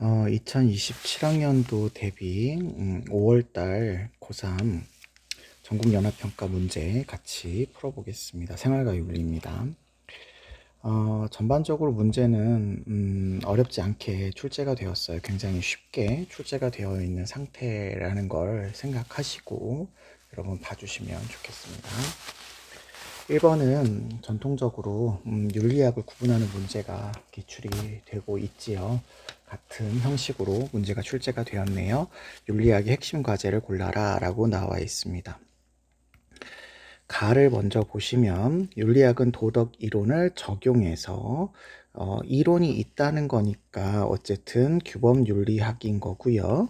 2027학년도 대비 5월달 고3 전국연합평가 문제 같이 풀어보겠습니다. 생활과 윤리입니다. 전반적으로 문제는 어렵지 않게 출제가 되었어요. 굉장히 쉽게 출제가 되어 있는 상태라는 걸 생각하시고 여러분 봐주시면 좋겠습니다. 1번은 전통적으로 윤리학을 구분하는 문제가 기출이 되고 있지요. 같은 형식으로 문제가 출제가 되었네요. 윤리학의 핵심 과제를 골라라 라고 나와 있습니다. 가를 먼저 보시면 윤리학은 도덕 이론을 적용해서 이론이 있다는 거니까 어쨌든 규범 윤리학인 거고요.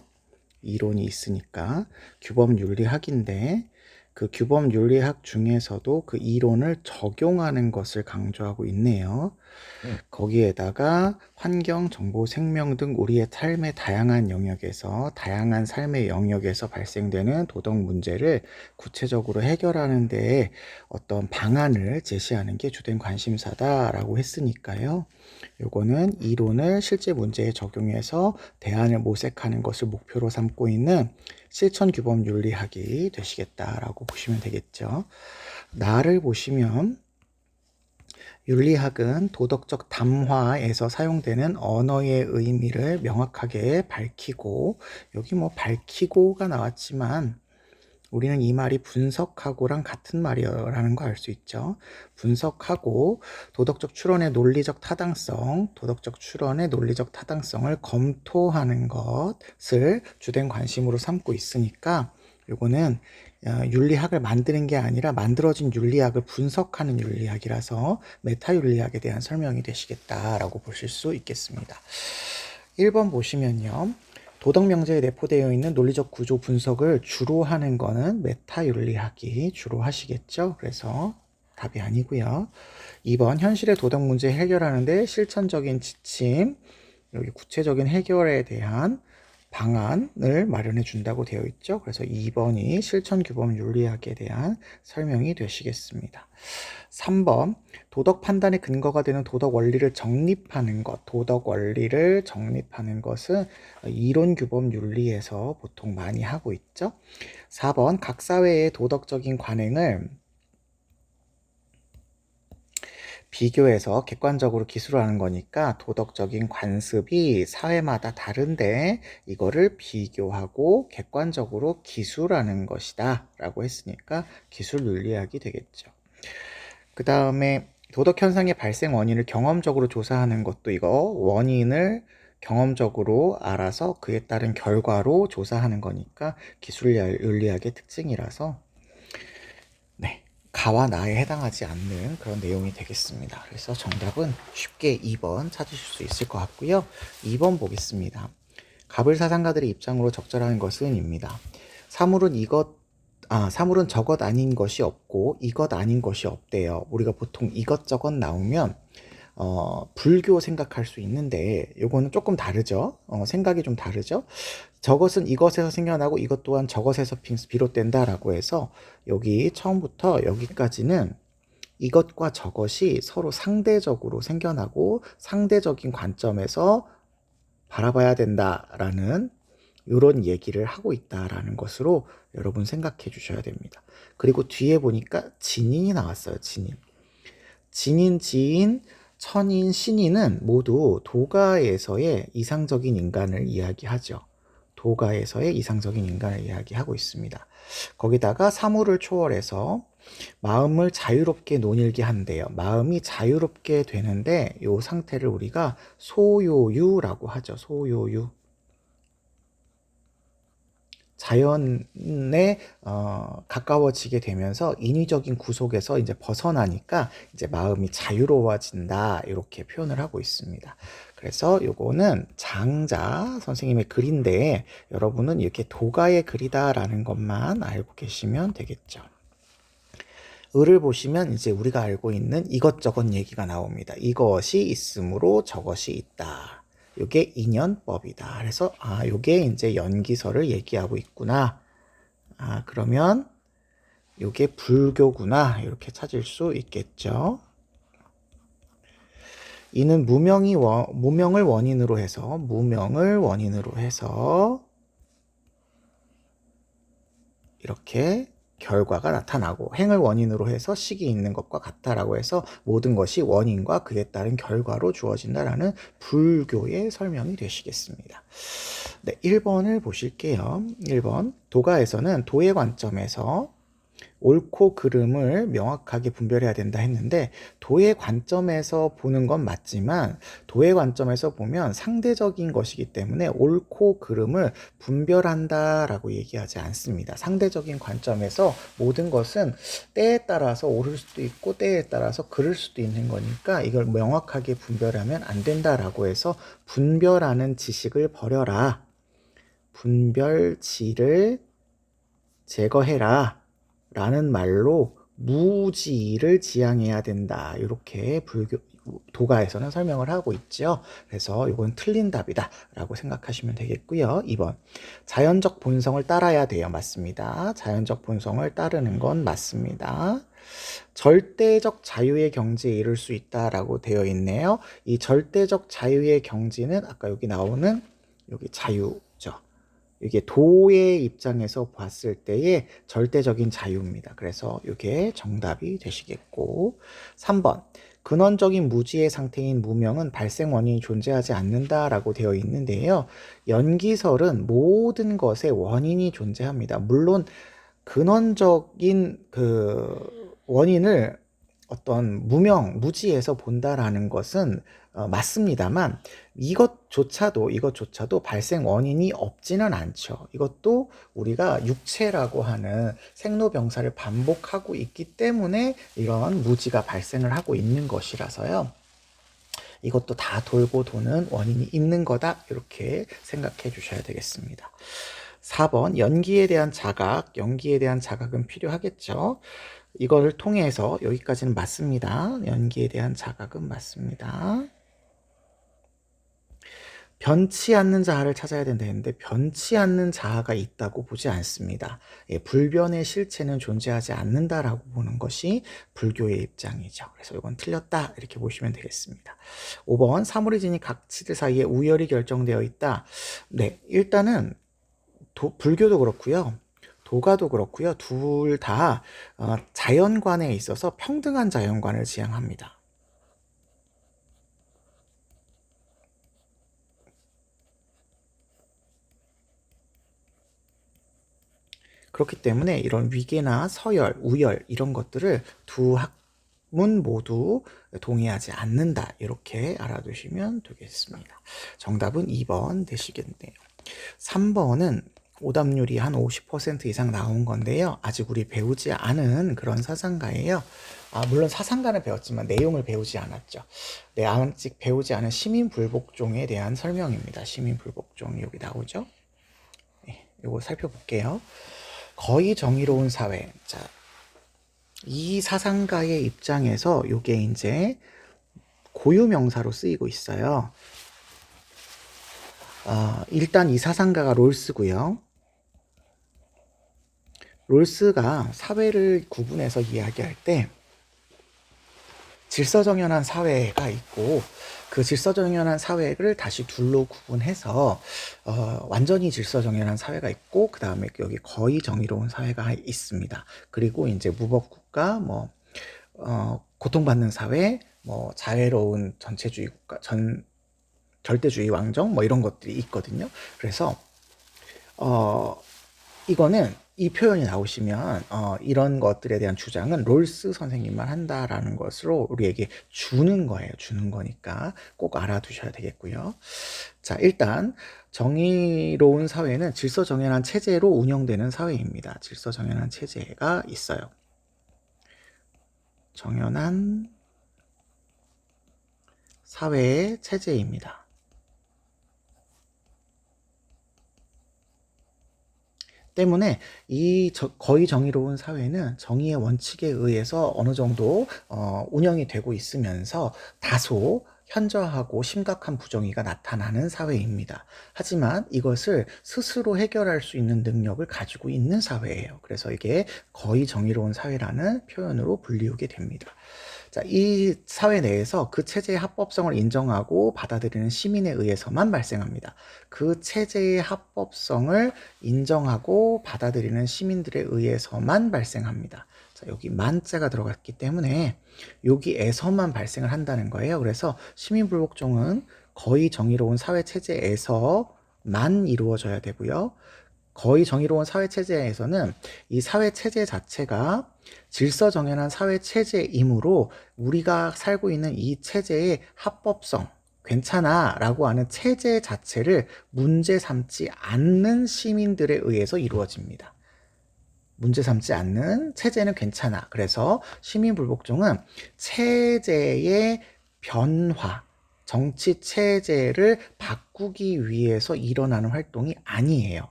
이론이 있으니까 규범 윤리학인데 그 규범 윤리학 중에서도 그 이론을 적용하는 것을 강조하고 있네요. 거기에다가 환경, 정보, 생명 등 우리의 삶의 다양한 삶의 영역에서 발생되는 도덕 문제를 구체적으로 해결하는 데에 어떤 방안을 제시하는 게 주된 관심사다라고 했으니까요. 요거는 이론을 실제 문제에 적용해서 대안을 모색하는 것을 목표로 삼고 있는 실천 규범 윤리학이 되시겠다라고 보시면 되겠죠. 나를 보시면 윤리학은 도덕적 담화에서 사용되는 언어의 의미를 명확하게 밝히고, 여기 밝히고가 나왔지만 우리는 이 말이 분석하고랑 같은 말이라는 거 알 수 있죠. 분석하고 도덕적 추론의 논리적 타당성을 검토하는 것을 주된 관심으로 삼고 있으니까 요거는 윤리학을 만드는 게 아니라 만들어진 윤리학을 분석하는 윤리학이라서 메타 윤리학에 대한 설명이 되시겠다라고 보실 수 있겠습니다. 1번 보시면요. 도덕 명제에 내포되어 있는 논리적 구조 분석을 주로 하는 거는 메타 윤리학이 주로 하시겠죠. 그래서 답이 아니고요. 2번 현실의 도덕 문제 해결하는데 실천적인 지침, 여기 구체적인 해결에 대한 방안을 마련해 준다고 되어 있죠. 그래서 2번이 실천 규범 윤리학에 대한 설명이 되시겠습니다. 3번 도덕 판단의 근거가 되는 도덕 원리를 정립하는 것. 도덕 원리를 정립하는 것은 이론 규범 윤리에서 보통 많이 하고 있죠. 4번 각 사회의 도덕적인 관행을 비교해서 객관적으로 기술을 하는 거니까 도덕적인 관습이 사회마다 다른데 이거를 비교하고 객관적으로 기술하는 것이다 라고 했으니까 기술 윤리학이 되겠죠. 그 다음에 도덕 현상의 발생 원인을 경험적으로 조사하는 것도 이거 원인을 경험적으로 알아서 그에 따른 결과로 조사하는 거니까 기술 윤리학의 특징이라서 가와 나에 해당하지 않는 그런 내용이 되겠습니다. 그래서 정답은 쉽게 2번 찾으실 수 있을 것 같고요. 2번 보겠습니다. 갑을 사상가들의 입장으로 적절한 것은 입니다. 사물은 저것 아닌 것이 없고 이것 아닌 것이 없대요. 우리가 보통 이것저것 나오면 불교 생각할 수 있는데 요거는 조금 다르죠. 생각이 좀 다르죠. 저것은 이것에서 생겨나고 이것 또한 저것에서 비롯된다라고 해서 여기 처음부터 여기까지는 이것과 저것이 서로 상대적으로 생겨나고 상대적인 관점에서 바라봐야 된다라는 이런 얘기를 하고 있다라는 것으로 여러분 생각해 주셔야 됩니다. 그리고 뒤에 보니까 진인이 나왔어요. 진인, 지인, 천인, 신인은 모두 도가에서의 이상적인 인간을 이야기하죠. 도가에서의 이상적인 인간을 이야기하고 있습니다. 거기다가 사물을 초월해서 마음을 자유롭게 논일게 한대요. 마음이 자유롭게 되는데 이 상태를 우리가 소요유라고 하죠. 소요유. 자연에 가까워지게 되면서 인위적인 구속에서 이제 벗어나니까 이제 마음이 자유로워진다 이렇게 표현을 하고 있습니다. 그래서 요거는 장자 선생님의 글인데 여러분은 이렇게 도가의 글이다라는 것만 알고 계시면 되겠죠. 을을 보시면 이제 우리가 알고 있는 이것저것 얘기가 나옵니다. 이것이 있으므로 저것이 있다. 요게 인연법이다. 그래서 요게 이제 연기설을 얘기하고 있구나. 그러면 요게 불교구나. 이렇게 찾을 수 있겠죠. 이는 무명을 원인으로 해서 이렇게 결과가 나타나고, 행을 원인으로 해서 식이 있는 것과 같다라고 해서 모든 것이 원인과 그에 따른 결과로 주어진다라는 불교의 설명이 되시겠습니다. 네, 1번을 보실게요. 1번. 도가에서는 도의 관점에서 옳고 그름을 명확하게 분별해야 된다 했는데, 도의 관점에서 보는 건 맞지만 도의 관점에서 보면 상대적인 것이기 때문에 옳고 그름을 분별한다라고 얘기하지 않습니다. 상대적인 관점에서 모든 것은 때에 따라서 옳을 수도 있고 때에 따라서 그를 수도 있는 거니까 이걸 명확하게 분별하면 안 된다라고 해서 분별하는 지식을 버려라, 분별지를 제거해라 라는 말로 무지를 지향해야 된다, 이렇게 도가에서는 설명을 하고 있죠. 그래서 이건 틀린 답이다 라고 생각하시면 되겠고요. 2번. 자연적 본성을 따라야 돼요. 맞습니다. 자연적 본성을 따르는 건 맞습니다. 절대적 자유의 경지에 이를 수 있다라고 되어 있네요. 이 절대적 자유의 경지는 아까 여기 나오는 여기 자유죠. 이게 도의 입장에서 봤을 때의 절대적인 자유입니다. 그래서 이게 정답이 되시겠고, 3번. 근원적인 무지의 상태인 무명은 발생 원인이 존재하지 않는다라고 되어 있는데요. 연기설은 모든 것에 원인이 존재합니다. 물론 근원적인 그 원인을 어떤 무지에서 본다라는 것은 맞습니다만, 이것조차도 발생 원인이 없지는 않죠. 이것도 우리가 육체라고 하는 생로병사를 반복하고 있기 때문에 이런 무지가 발생을 하고 있는 것이라서요. 이것도 다 돌고 도는 원인이 있는 거다, 이렇게 생각해 주셔야 되겠습니다. 4번. 연기에 대한 자각은 필요하겠죠. 이걸 통해서 여기까지는 맞습니다. 연기에 대한 자각은 맞습니다. 변치 않는 자아를 찾아야 된다 했는데 변치 않는 자아가 있다고 보지 않습니다. 불변의 실체는 존재하지 않는다라고 보는 것이 불교의 입장이죠. 그래서 이건 틀렸다, 이렇게 보시면 되겠습니다. 5번. 사물이 지닌 각치들 사이에 우열이 결정되어 있다. 네, 일단은 불교도 그렇고요, 도가도 그렇고요, 둘 다 자연관에 있어서 평등한 자연관을 지향합니다. 그렇기 때문에 이런 위계나 서열, 우열 이런 것들을 두 학문 모두 동의하지 않는다, 이렇게 알아두시면 되겠습니다. 정답은 2번 되시겠네요. 3번은 오답률이 한 50% 이상 나온 건데요. 아직 우리 배우지 않은 그런 사상가예요. 물론 사상가는 배웠지만 내용을 배우지 않았죠. 네, 아직 배우지 않은 시민불복종에 대한 설명입니다. 시민불복종 여기 나오죠. 네, 이거 살펴볼게요. 거의 정의로운 사회. 자, 이 사상가의 입장에서 이게 이제 고유명사로 쓰이고 있어요. 일단 이 사상가가 롤스고요. 롤스가 사회를 구분해서 이야기할 때 질서정연한 사회가 있고, 그 질서정연한 사회를 다시 둘로 구분해서 완전히 질서정연한 사회가 있고, 그 다음에 여기 거의 정의로운 사회가 있습니다. 그리고 이제 무법국가, 고통받는 사회, 자애로운 전체주의 국가, 절대주의 왕정, 이런 것들이 있거든요. 그래서 이거는 이 표현이 나오시면 이런 것들에 대한 주장은 롤스 선생님만 한다라는 것으로 우리에게 주는 거예요. 주는 거니까 꼭 알아두셔야 되겠고요. 자, 일단 정의로운 사회는 질서정연한 체제로 운영되는 사회입니다. 질서정연한 체제가 있어요. 정연한 사회의 체제입니다. 때문에 이 거의 정의로운 사회는 정의의 원칙에 의해서 어느 정도 운영이 되고 있으면서 다소 현저하고 심각한 부정의가 나타나는 사회입니다. 하지만 이것을 스스로 해결할 수 있는 능력을 가지고 있는 사회예요. 그래서 이게 거의 정의로운 사회라는 표현으로 불리우게 됩니다. 자, 이 사회 내에서 그 체제의 합법성을 인정하고 받아들이는 시민에 의해서만 발생합니다. 그 체제의 합법성을 인정하고 받아들이는 시민들에 의해서만 발생합니다. 자, 여기 만자가 들어갔기 때문에 여기에서만 발생을 한다는 거예요. 그래서 시민불복종은 거의 정의로운 사회 체제에서만 이루어져야 되고요. 거의 정의로운 사회체제에서는 이 사회체제 자체가 질서정연한 사회체제이므로 우리가 살고 있는 이 체제의 합법성, 괜찮아 라고 하는 체제 자체를 문제 삼지 않는 시민들에 의해서 이루어집니다. 문제 삼지 않는 체제는 괜찮아. 그래서 시민불복종은 체제의 변화, 정치 체제를 바꾸기 위해서 일어나는 활동이 아니에요.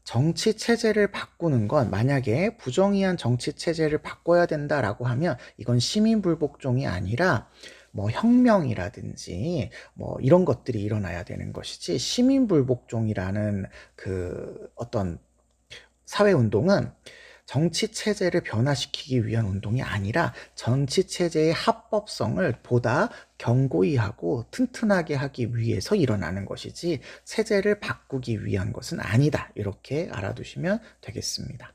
정치 체제를 바꾸는 건 만약에 부정의한 정치 체제를 바꿔야 된다라고 하면 이건 시민불복종이 아니라 뭐 혁명이라든지 뭐 이런 것들이 일어나야 되는 것이지, 시민불복종이라는 그 어떤 사회운동은 정치 체제를 변화시키기 위한 운동이 아니라 정치 체제의 합법성을 보다 견고히 하고 튼튼하게 하기 위해서 일어나는 것이지 체제를 바꾸기 위한 것은 아니다. 이렇게 알아두시면 되겠습니다.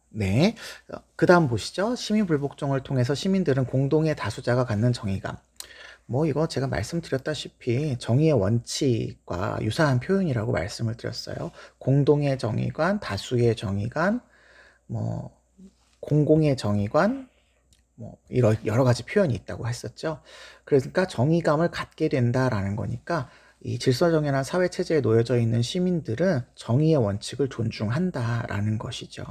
네. 그 다음 보시죠. 시민불복종을 통해서 시민들은 공동의 다수자가 갖는 정의감. 뭐 이거 제가 말씀드렸다시피 정의의 원칙과 유사한 표현이라고 말씀을 드렸어요. 공동의 정의관, 다수의 정의관, 뭐 공공의 정의관, 뭐 여러 가지 표현이 있다고 했었죠. 그러니까 정의감을 갖게 된다라는 거니까 이 질서정연한 사회체제에 놓여져 있는 시민들은 정의의 원칙을 존중한다라는 것이죠.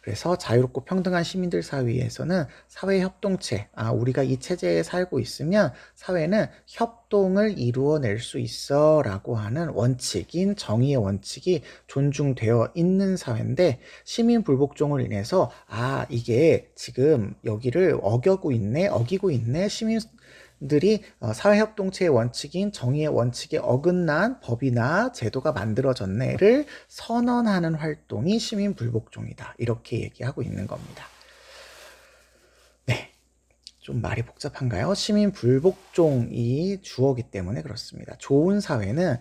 그래서 자유롭고 평등한 시민들 사회에서는 사회협동체, 우리가 이 체제에 살고 있으면 사회는 협동을 이루어낼 수 있어 라고 하는 원칙인 정의의 원칙이 존중되어 있는 사회인데, 시민불복종을 인해서 이게 지금 여기를 어기고 있네, 시민들이 사회협동체의 원칙인 정의의 원칙에 어긋난 법이나 제도가 만들어졌네를 선언하는 활동이 시민불복종이다. 이렇게 얘기하고 있는 겁니다. 네, 좀 말이 복잡한가요? 시민불복종이 주어기 때문에 그렇습니다. 좋은 사회는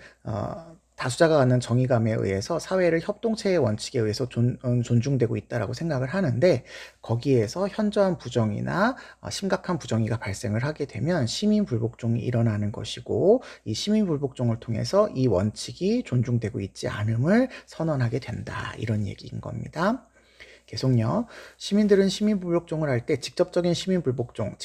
다수자가 갖는 정의감에 의해서 사회를 협동체의 원칙에 의해서 존중되고 있다라고 생각을 하는데, 거기에서 현저한 부정이나 심각한 부정의가 발생을 하게 되면 시민불복종이 일어나는 것이고, 이 시민불복종을 통해서 이 원칙이 존중되고 있지 않음을 선언하게 된다. 이런 얘기인 겁니다. 계속요. 시민들은 시민불복종을 할 때 직접적인 시민불복종은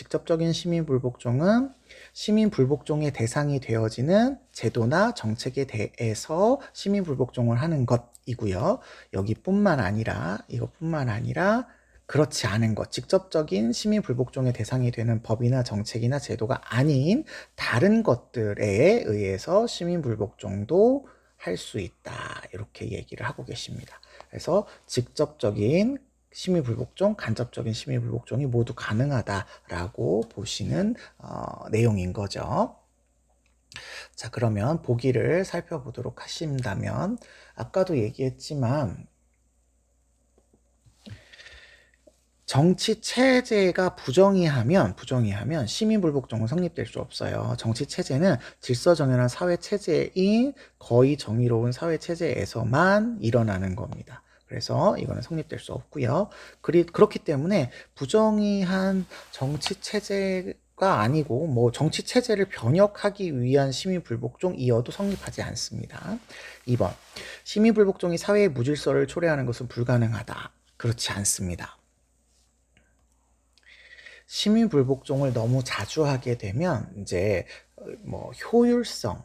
시민불복종의 대상이 되어지는 제도나 정책에 대해서 시민불복종을 하는 것이고요. 이것뿐만 아니라 그렇지 않은 것, 직접적인 시민불복종의 대상이 되는 법이나 정책이나 제도가 아닌 다른 것들에 의해서 시민불복종도 할 수 있다. 이렇게 얘기를 하고 계십니다. 그래서 직접적인 시민불복종, 간접적인 시민불복종이 모두 가능하다라고 보시는 내용인 거죠. 자, 그러면 보기를 살펴보도록 하신다면, 아까도 얘기했지만 정치 체제가 부정의하면 시민불복종은 성립될 수 없어요. 정치 체제는 질서정연한 사회 체제인 거의 정의로운 사회 체제에서만 일어나는 겁니다. 그래서 이거는 성립될 수 없고요. 그렇기 때문에 부정의한 정치 체제가 아니고 뭐 정치 체제를 변혁하기 위한 시민불복종이어도 성립하지 않습니다. 2번, 시민불복종이 사회의 무질서를 초래하는 것은 불가능하다. 그렇지 않습니다. 시민불복종을 너무 자주 하게 되면 이제 뭐 효율성,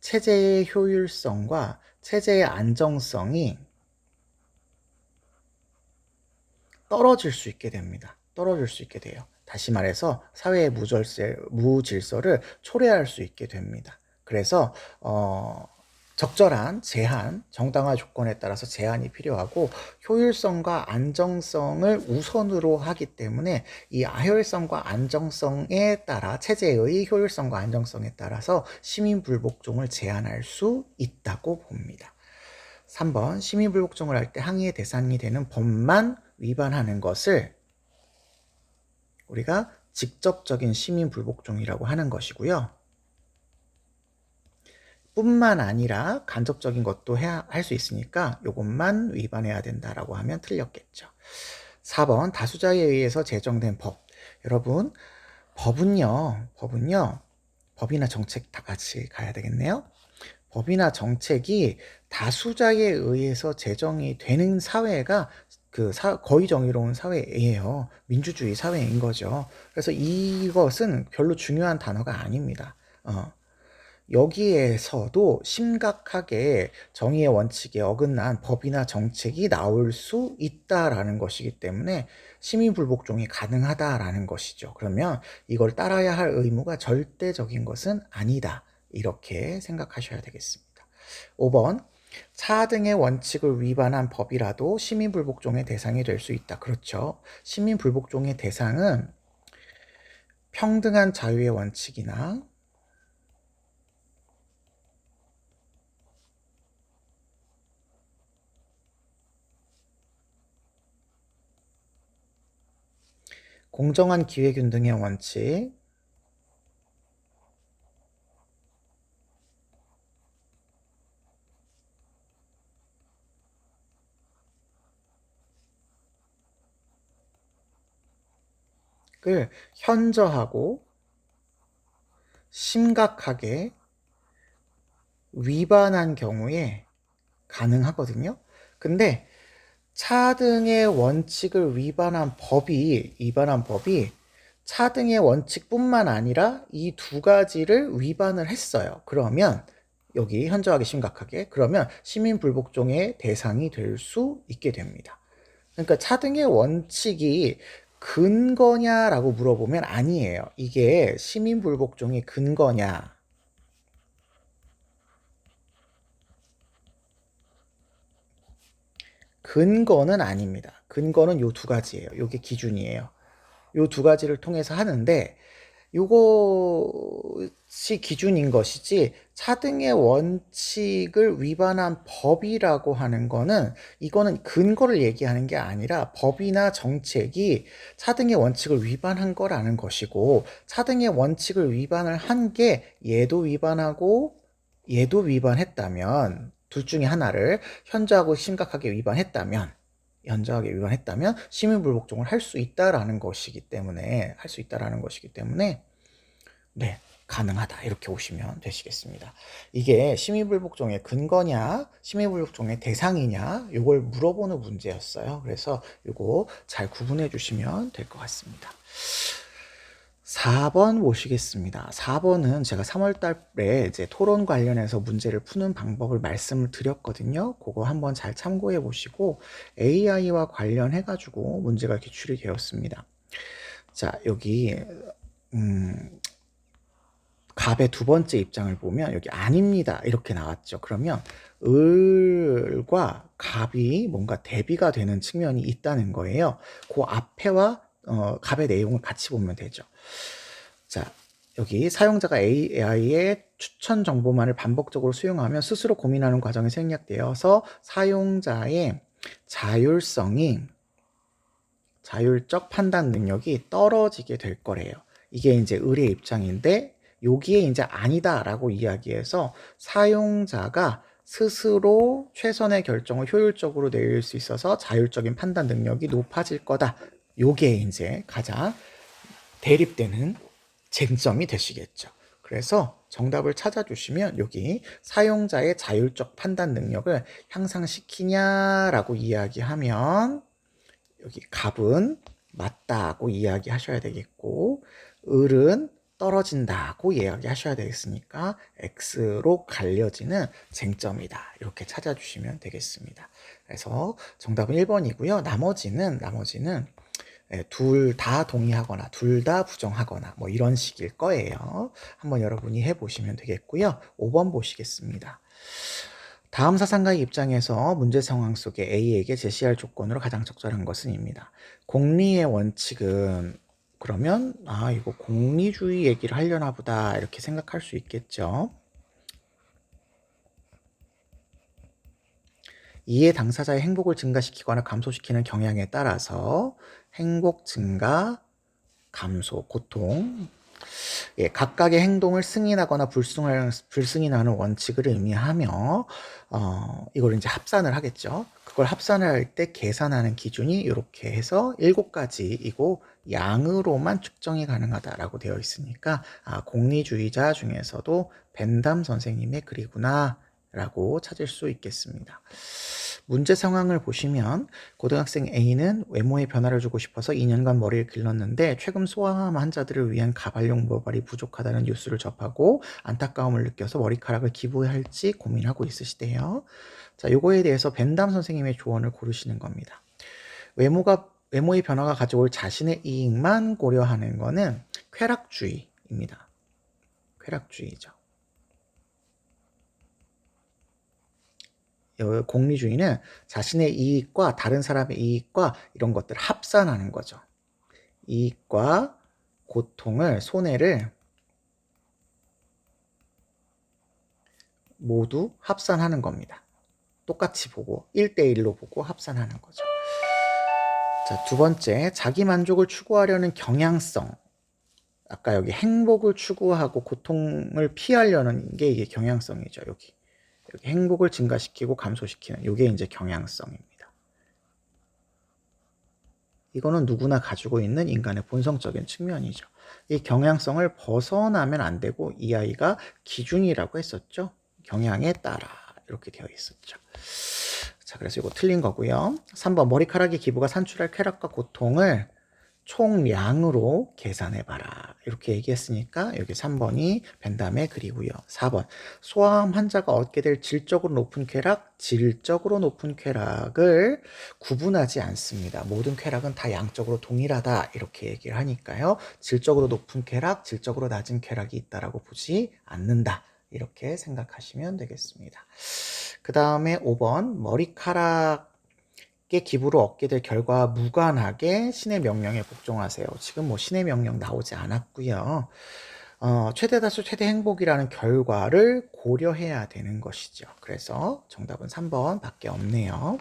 체제의 효율성과 체제의 안정성이 떨어질 수 있게 됩니다. 떨어질 수 있게 돼요. 다시 말해서 사회의 무질서를 초래할 수 있게 됩니다. 그래서 적절한 제한, 정당화 조건에 따라서 제한이 필요하고, 효율성과 안정성을 우선으로 하기 때문에 이 효율성과 안정성에 따라, 체제의 효율성과 안정성에 따라서 시민불복종을 제한할 수 있다고 봅니다. 3번 심의불복종을 할 때 항의의 대상이 되는 법만 위반하는 것을 우리가 직접적인 심의불복종이라고 하는 것이고요. 뿐만 아니라 간접적인 것도 할 수 있으니까 이것만 위반해야 된다라고 하면 틀렸겠죠. 4번 다수자에 의해서 제정된 법. 여러분, 법이나 정책 다 같이 가야 되겠네요. 법이나 정책이 다수자에 의해서 제정이 되는 사회가 거의 정의로운 사회예요. 민주주의 사회인 거죠. 그래서 이것은 별로 중요한 단어가 아닙니다. 여기에서도 심각하게 정의의 원칙에 어긋난 법이나 정책이 나올 수 있다라는 것이기 때문에 심의불복종이 가능하다라는 것이죠. 그러면 이걸 따라야 할 의무가 절대적인 것은 아니다. 이렇게 생각하셔야 되겠습니다. 5번 차 등의 원칙을 위반한 법이라도 심의불복종의 대상이 될 수 있다. 그렇죠. 심의불복종의 대상은 평등한 자유의 원칙이나 공정한 기회균 등의 원칙, 을 현저하고 심각하게 위반한 경우에 가능하거든요. 근데 차 등의 원칙을 위반한 법이 차 등의 원칙뿐만 아니라 이 두 가지를 위반을 했어요. 그러면 여기 현저하게 심각하게 그러면 시민불복종의 대상이 될 수 있게 됩니다. 그러니까 차 등의 원칙이 근거냐라고 물어보면 아니에요. 이게 시민불복종의 근거냐? 근거는 아닙니다. 근거는 요 두 가지예요. 요게 기준이에요. 요 두 가지를 통해서 하는데 요것이 기준인 것이지 차등의 원칙을 위반한 법이라고 하는 거는 이거는 근거를 얘기하는 게 아니라 법이나 정책이 차등의 원칙을 위반한 거라는 것이고 차등의 원칙을 위반을 한 게 얘도 위반하고 얘도 위반했다면 둘 중에 하나를 현저하고 심각하게 위반했다면 시민불복종을 할 수 있다라는 것이기 때문에 네, 가능하다 이렇게 보시면 되시겠습니다. 이게 시민불복종의 근거냐 시민불복종의 대상이냐 이걸 물어보는 문제였어요. 그래서 이거 잘 구분해 주시면 될 것 같습니다. 4번 보시겠습니다. 4번은 제가 3월 달에 이제 토론 관련해서 문제를 푸는 방법을 말씀을 드렸거든요. 그거 한번 잘 참고해 보시고 AI와 관련해 가지고 문제가 기출이 되었습니다. 자, 여기 갑의 두 번째 입장을 보면 여기 아닙니다 이렇게 나왔죠. 그러면 을과 갑이 뭔가 대비가 되는 측면이 있다는 거예요. 그 앞에와 갑의 내용을 같이 보면 되죠. 자, 여기 사용자가 AI의 추천 정보만을 반복적으로 수용하면 스스로 고민하는 과정이 생략되어서 사용자의 자율적 판단 능력이 떨어지게 될 거래요. 이게 이제 을의 입장인데 여기에 이제 아니다라고 이야기해서 사용자가 스스로 최선의 결정을 효율적으로 내릴 수 있어서 자율적인 판단 능력이 높아질 거다. 요게 이제 가장 대립되는 쟁점이 되시겠죠. 그래서 정답을 찾아주시면 여기 사용자의 자율적 판단 능력을 향상시키냐라고 이야기하면 여기 갑은 맞다고 이야기하셔야 되겠고 을은 떨어진다고 이야기하셔야 되겠으니까 X로 갈려지는 쟁점이다. 이렇게 찾아주시면 되겠습니다. 그래서 정답은 1번이고요. 나머지는 둘 다 동의하거나 둘 다 부정하거나 뭐 이런 식일 거예요. 한번 여러분이 해보시면 되겠고요. 5번 보시겠습니다. 다음 사상가의 입장에서 문제 상황 속에 A에게 제시할 조건으로 가장 적절한 것은입니다. 공리의 원칙은 그러면 이거 공리주의 얘기를 하려나 보다 이렇게 생각할 수 있겠죠. 이해 당사자의 행복을 증가시키거나 감소시키는 경향에 따라서 행복 증가, 감소, 고통, 예, 각각의 행동을 승인하거나 불승인하는 원칙을 의미하며 이걸 이제 합산을 하겠죠. 그걸 합산할 때 계산하는 기준이 이렇게 해서 7가지이고 양으로만 측정이 가능하다라고 되어 있으니까 공리주의자 중에서도 벤담 선생님의 글이구나 라고 찾을 수 있겠습니다. 문제 상황을 보시면 고등학생 A는 외모에 변화를 주고 싶어서 2년간 머리를 길렀는데 최근 소아암 환자들을 위한 가발용 모발이 부족하다는 뉴스를 접하고 안타까움을 느껴서 머리카락을 기부할지 고민하고 있으시대요. 자, 요거에 대해서 벤담 선생님의 조언을 고르시는 겁니다. 외모의 변화가 가져올 자신의 이익만 고려하는 거는 쾌락주의입니다. 쾌락주의죠. 공리주의는 자신의 이익과 다른 사람의 이익과 이런 것들을 합산하는 거죠. 이익과 고통을, 손해를 모두 합산하는 겁니다. 똑같이 보고 1대1로 보고 합산하는 거죠. 자, 두 번째, 자기 만족을 추구하려는 경향성. 아까 여기 행복을 추구하고 고통을 피하려는 게 이게 경향성이죠. 여기 행복을 증가시키고 감소시키는 이게 이제 경향성입니다. 이거는 누구나 가지고 있는 인간의 본성적인 측면이죠. 이 경향성을 벗어나면 안 되고 이 아이가 기준이라고 했었죠. 경향에 따라 이렇게 되어 있었죠. 자, 그래서 이거 틀린 거고요. 3번 머리카락의 기부가 산출할 쾌락과 고통을 총량으로 계산해봐라. 이렇게 얘기했으니까 여기 3번이 벤담의 글이고요. 4번 소아암 환자가 얻게 될 질적으로 높은 쾌락, 질적으로 높은 쾌락을 구분하지 않습니다. 모든 쾌락은 다 양적으로 동일하다. 이렇게 얘기를 하니까요. 질적으로 높은 쾌락, 질적으로 낮은 쾌락이 있다라고 보지 않는다. 이렇게 생각하시면 되겠습니다. 그 다음에 5번 머리카락 기부로 얻게 될 결과와 무관하게 신의 명령에 복종하세요. 지금 뭐 신의 명령 나오지 않았고요. 최대 다수 최대 행복이라는 결과를 고려해야 되는 것이죠. 그래서 정답은 3번 밖에 없네요.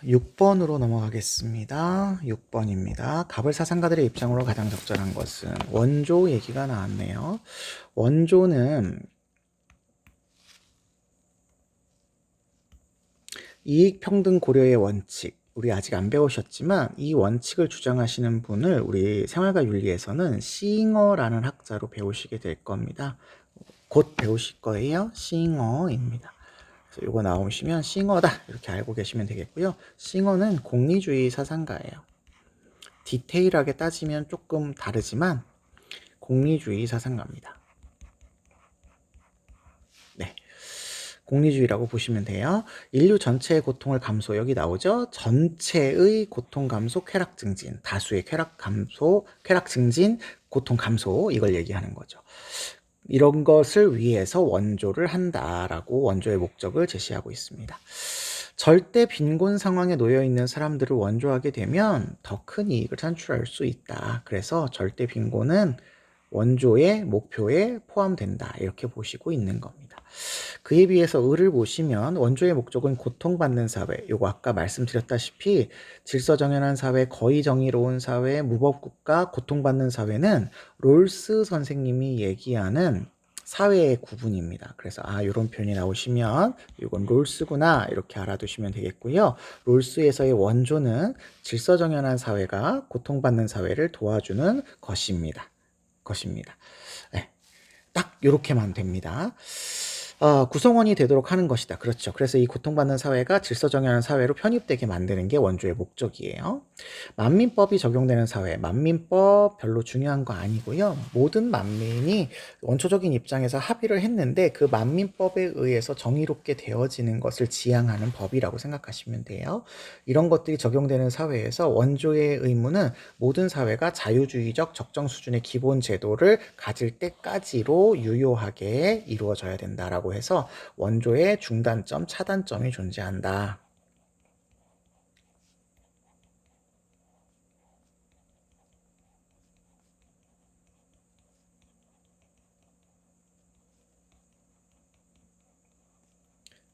6번으로 넘어가겠습니다. 6번입니다. 갑을 사상가들의 입장으로 가장 적절한 것은 원조 얘기가 나왔네요. 원조는 이익평등 고려의 원칙, 우리 아직 안 배우셨지만 이 원칙을 주장하시는 분을 우리 생활과 윤리에서는 싱어라는 학자로 배우시게 될 겁니다. 곧 배우실 거예요. 싱어입니다. 그래서 이거 나오시면 싱어다 이렇게 알고 계시면 되겠고요. 싱어는 공리주의 사상가예요. 디테일하게 따지면 조금 다르지만 공리주의 사상가입니다. 네. 공리주의라고 보시면 돼요. 인류 전체의 고통을 감소, 여기 나오죠? 전체의 고통 감소, 쾌락 증진, 다수의 쾌락 감소, 쾌락 증진, 고통 감소, 이걸 얘기하는 거죠. 이런 것을 위해서 원조를 한다라고 원조의 목적을 제시하고 있습니다. 절대 빈곤 상황에 놓여 있는 사람들을 원조하게 되면 더 큰 이익을 산출할 수 있다. 그래서 절대 빈곤은 원조의 목표에 포함된다. 이렇게 보시고 있는 겁니다. 그에 비해서 을을 보시면 원조의 목적은 고통받는 사회, 요거 아까 말씀드렸다시피 질서정연한 사회, 거의 정의로운 사회, 무법국가, 고통받는 사회는 롤스 선생님이 얘기하는 사회의 구분입니다. 그래서 이런 표현이 나오시면 이건 롤스구나 이렇게 알아두시면 되겠고요. 롤스에서의 원조는 질서정연한 사회가 고통받는 사회를 도와주는 것입니다. 네, 딱 이렇게만 됩니다. 구성원이 되도록 하는 것이다. 그렇죠. 그래서 이 고통받는 사회가 질서정연한 사회로 편입되게 만드는 게 원조의 목적이에요. 만민법이 적용되는 사회, 만민법 별로 중요한 거 아니고요. 모든 만민이 원초적인 입장에서 합의를 했는데 그 만민법에 의해서 정의롭게 되어지는 것을 지향하는 법이라고 생각하시면 돼요. 이런 것들이 적용되는 사회에서 원조의 의무는 모든 사회가 자유주의적 적정 수준의 기본 제도를 가질 때까지로 유효하게 이루어져야 된다라고 해서 원조의 중단점, 차단점이 존재한다.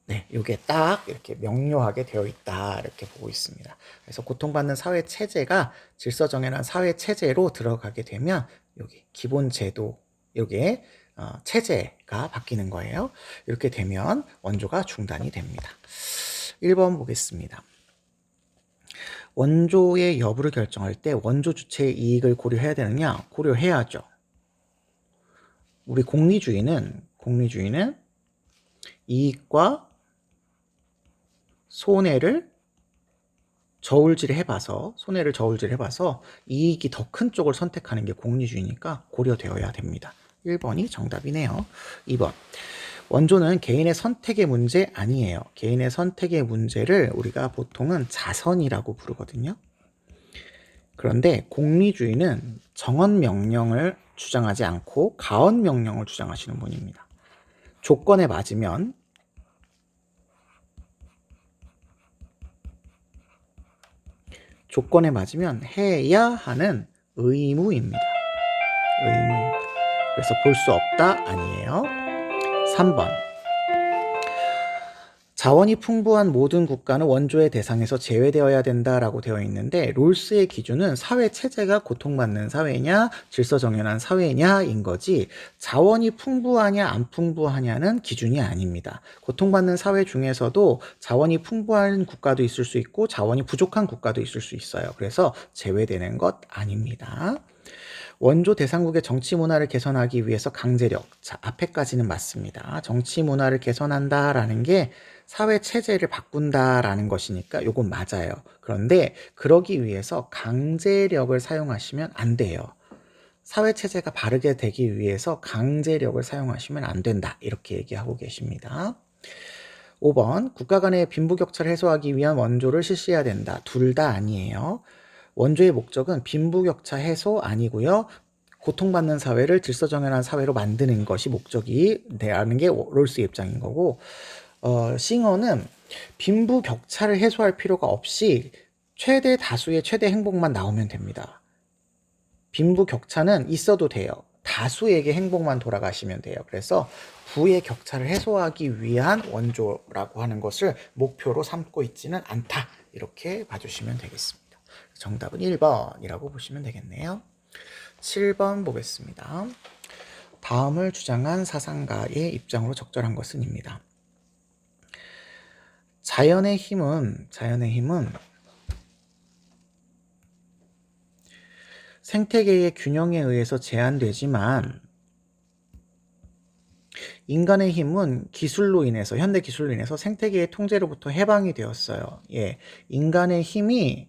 네, 이게 딱 이렇게 명료하게 되어 있다 이렇게 보고 있습니다. 그래서 고통받는 사회 체제가 질서 정연한 사회 체제로 들어가게 되면 여기 기본 제도 요게 체제가 바뀌는 거예요. 이렇게 되면 원조가 중단이 됩니다. 1번 보겠습니다. 원조의 여부를 결정할 때 원조 주체의 이익을 고려해야 되느냐? 고려해야죠. 우리 공리주의는 이익과 손해를 저울질을 해봐서 이익이 더 큰 쪽을 선택하는 게 공리주의니까 고려되어야 됩니다. 1번이 정답이네요. 2번. 원조는 개인의 선택의 문제 아니에요. 개인의 선택의 문제를 우리가 보통은 자선이라고 부르거든요. 그런데 공리주의는 정언 명령을 주장하지 않고 가언 명령을 주장하시는 분입니다. 조건에 맞으면 해야 하는 의무입니다. 그래서 볼 수 없다 아니에요. 3번. 자원이 풍부한 모든 국가는 원조의 대상에서 제외되어야 된다라고 되어 있는데 롤스의 기준은 사회 체제가 고통받는 사회냐 질서 정연한 사회냐인 거지 자원이 풍부하냐 안 풍부하냐는 기준이 아닙니다. 고통받는 사회 중에서도 자원이 풍부한 국가도 있을 수 있고 자원이 부족한 국가도 있을 수 있어요. 그래서 제외되는 것 아닙니다. 원조 대상국의 정치 문화를 개선하기 위해서 강제력. 자, 앞에까지는 맞습니다. 정치 문화를 개선한다라는 게 사회 체제를 바꾼다라는 것이니까 요건 맞아요. 그런데 그러기 위해서 강제력을 사용하시면 안 돼요. 사회 체제가 바르게 되기 위해서 강제력을 사용하시면 안 된다. 이렇게 얘기하고 계십니다. 5번. 국가 간의 빈부격차를 해소하기 위한 원조를 실시해야 된다. 둘 다 아니에요. 원조의 목적은 빈부격차 해소 아니고요. 고통받는 사회를 질서정연한 사회로 만드는 것이 목적이라는 게 롤스의 입장인 거고 싱어는 빈부격차를 해소할 필요가 없이 최대 다수의 최대 행복만 나오면 됩니다. 빈부격차는 있어도 돼요. 다수에게 행복만 돌아가시면 돼요. 그래서 부의 격차를 해소하기 위한 원조라고 하는 것을 목표로 삼고 있지는 않다. 이렇게 봐주시면 되겠습니다. 정답은 1번이라고 보시면 되겠네요. 7번 보겠습니다. 다음을 주장한 사상가의 입장으로 적절한 것은입니다. 자연의 힘은 생태계의 균형에 의해서 제한되지만 인간의 힘은 현대 기술로 인해서 생태계의 통제로부터 해방이 되었어요. 예, 인간의 힘이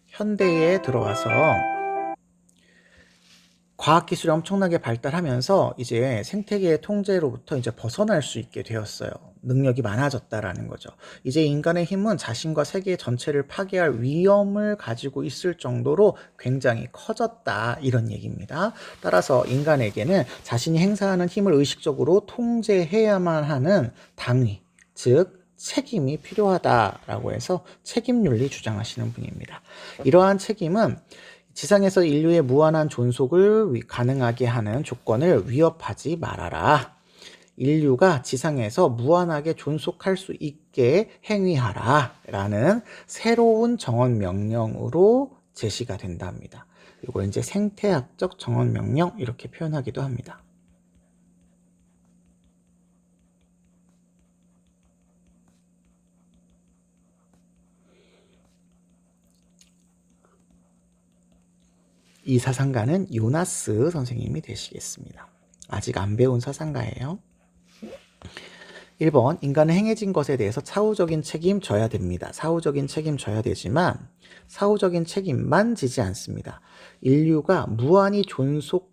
현대에 들어와서 과학기술이 엄청나게 발달하면서 이제 생태계의 통제로부터 이제 벗어날 수 있게 되었어요. 능력이 많아졌다라는 거죠. 이제 인간의 힘은 자신과 세계 전체를 파괴할 위험을 가지고 있을 정도로 굉장히 커졌다 이런 얘기입니다. 따라서 인간에게는 자신이 행사하는 힘을 의식적으로 통제해야만 하는 당위, 즉 책임이 필요하다라고 해서 책임윤리 주장하시는 분입니다. 이러한 책임은 지상에서 인류의 무한한 존속을 가능하게 하는 조건을 위협하지 말아라. 인류가 지상에서 무한하게 존속할 수 있게 행위하라. 라는 새로운 정언 명령으로 제시가 된답니다. 이걸 이제 생태학적 정언 명령 이렇게 표현하기도 합니다. 이 사상가는 요나스 선생님이 되시겠습니다. 아직 안 배운 사상가예요. 1번. 인간은 행해진 것에 대해서 사후적인 책임 져야 됩니다. 사후적인 책임 져야 되지만 사후적인 책임만 지지 않습니다. 인류가 무한히 존속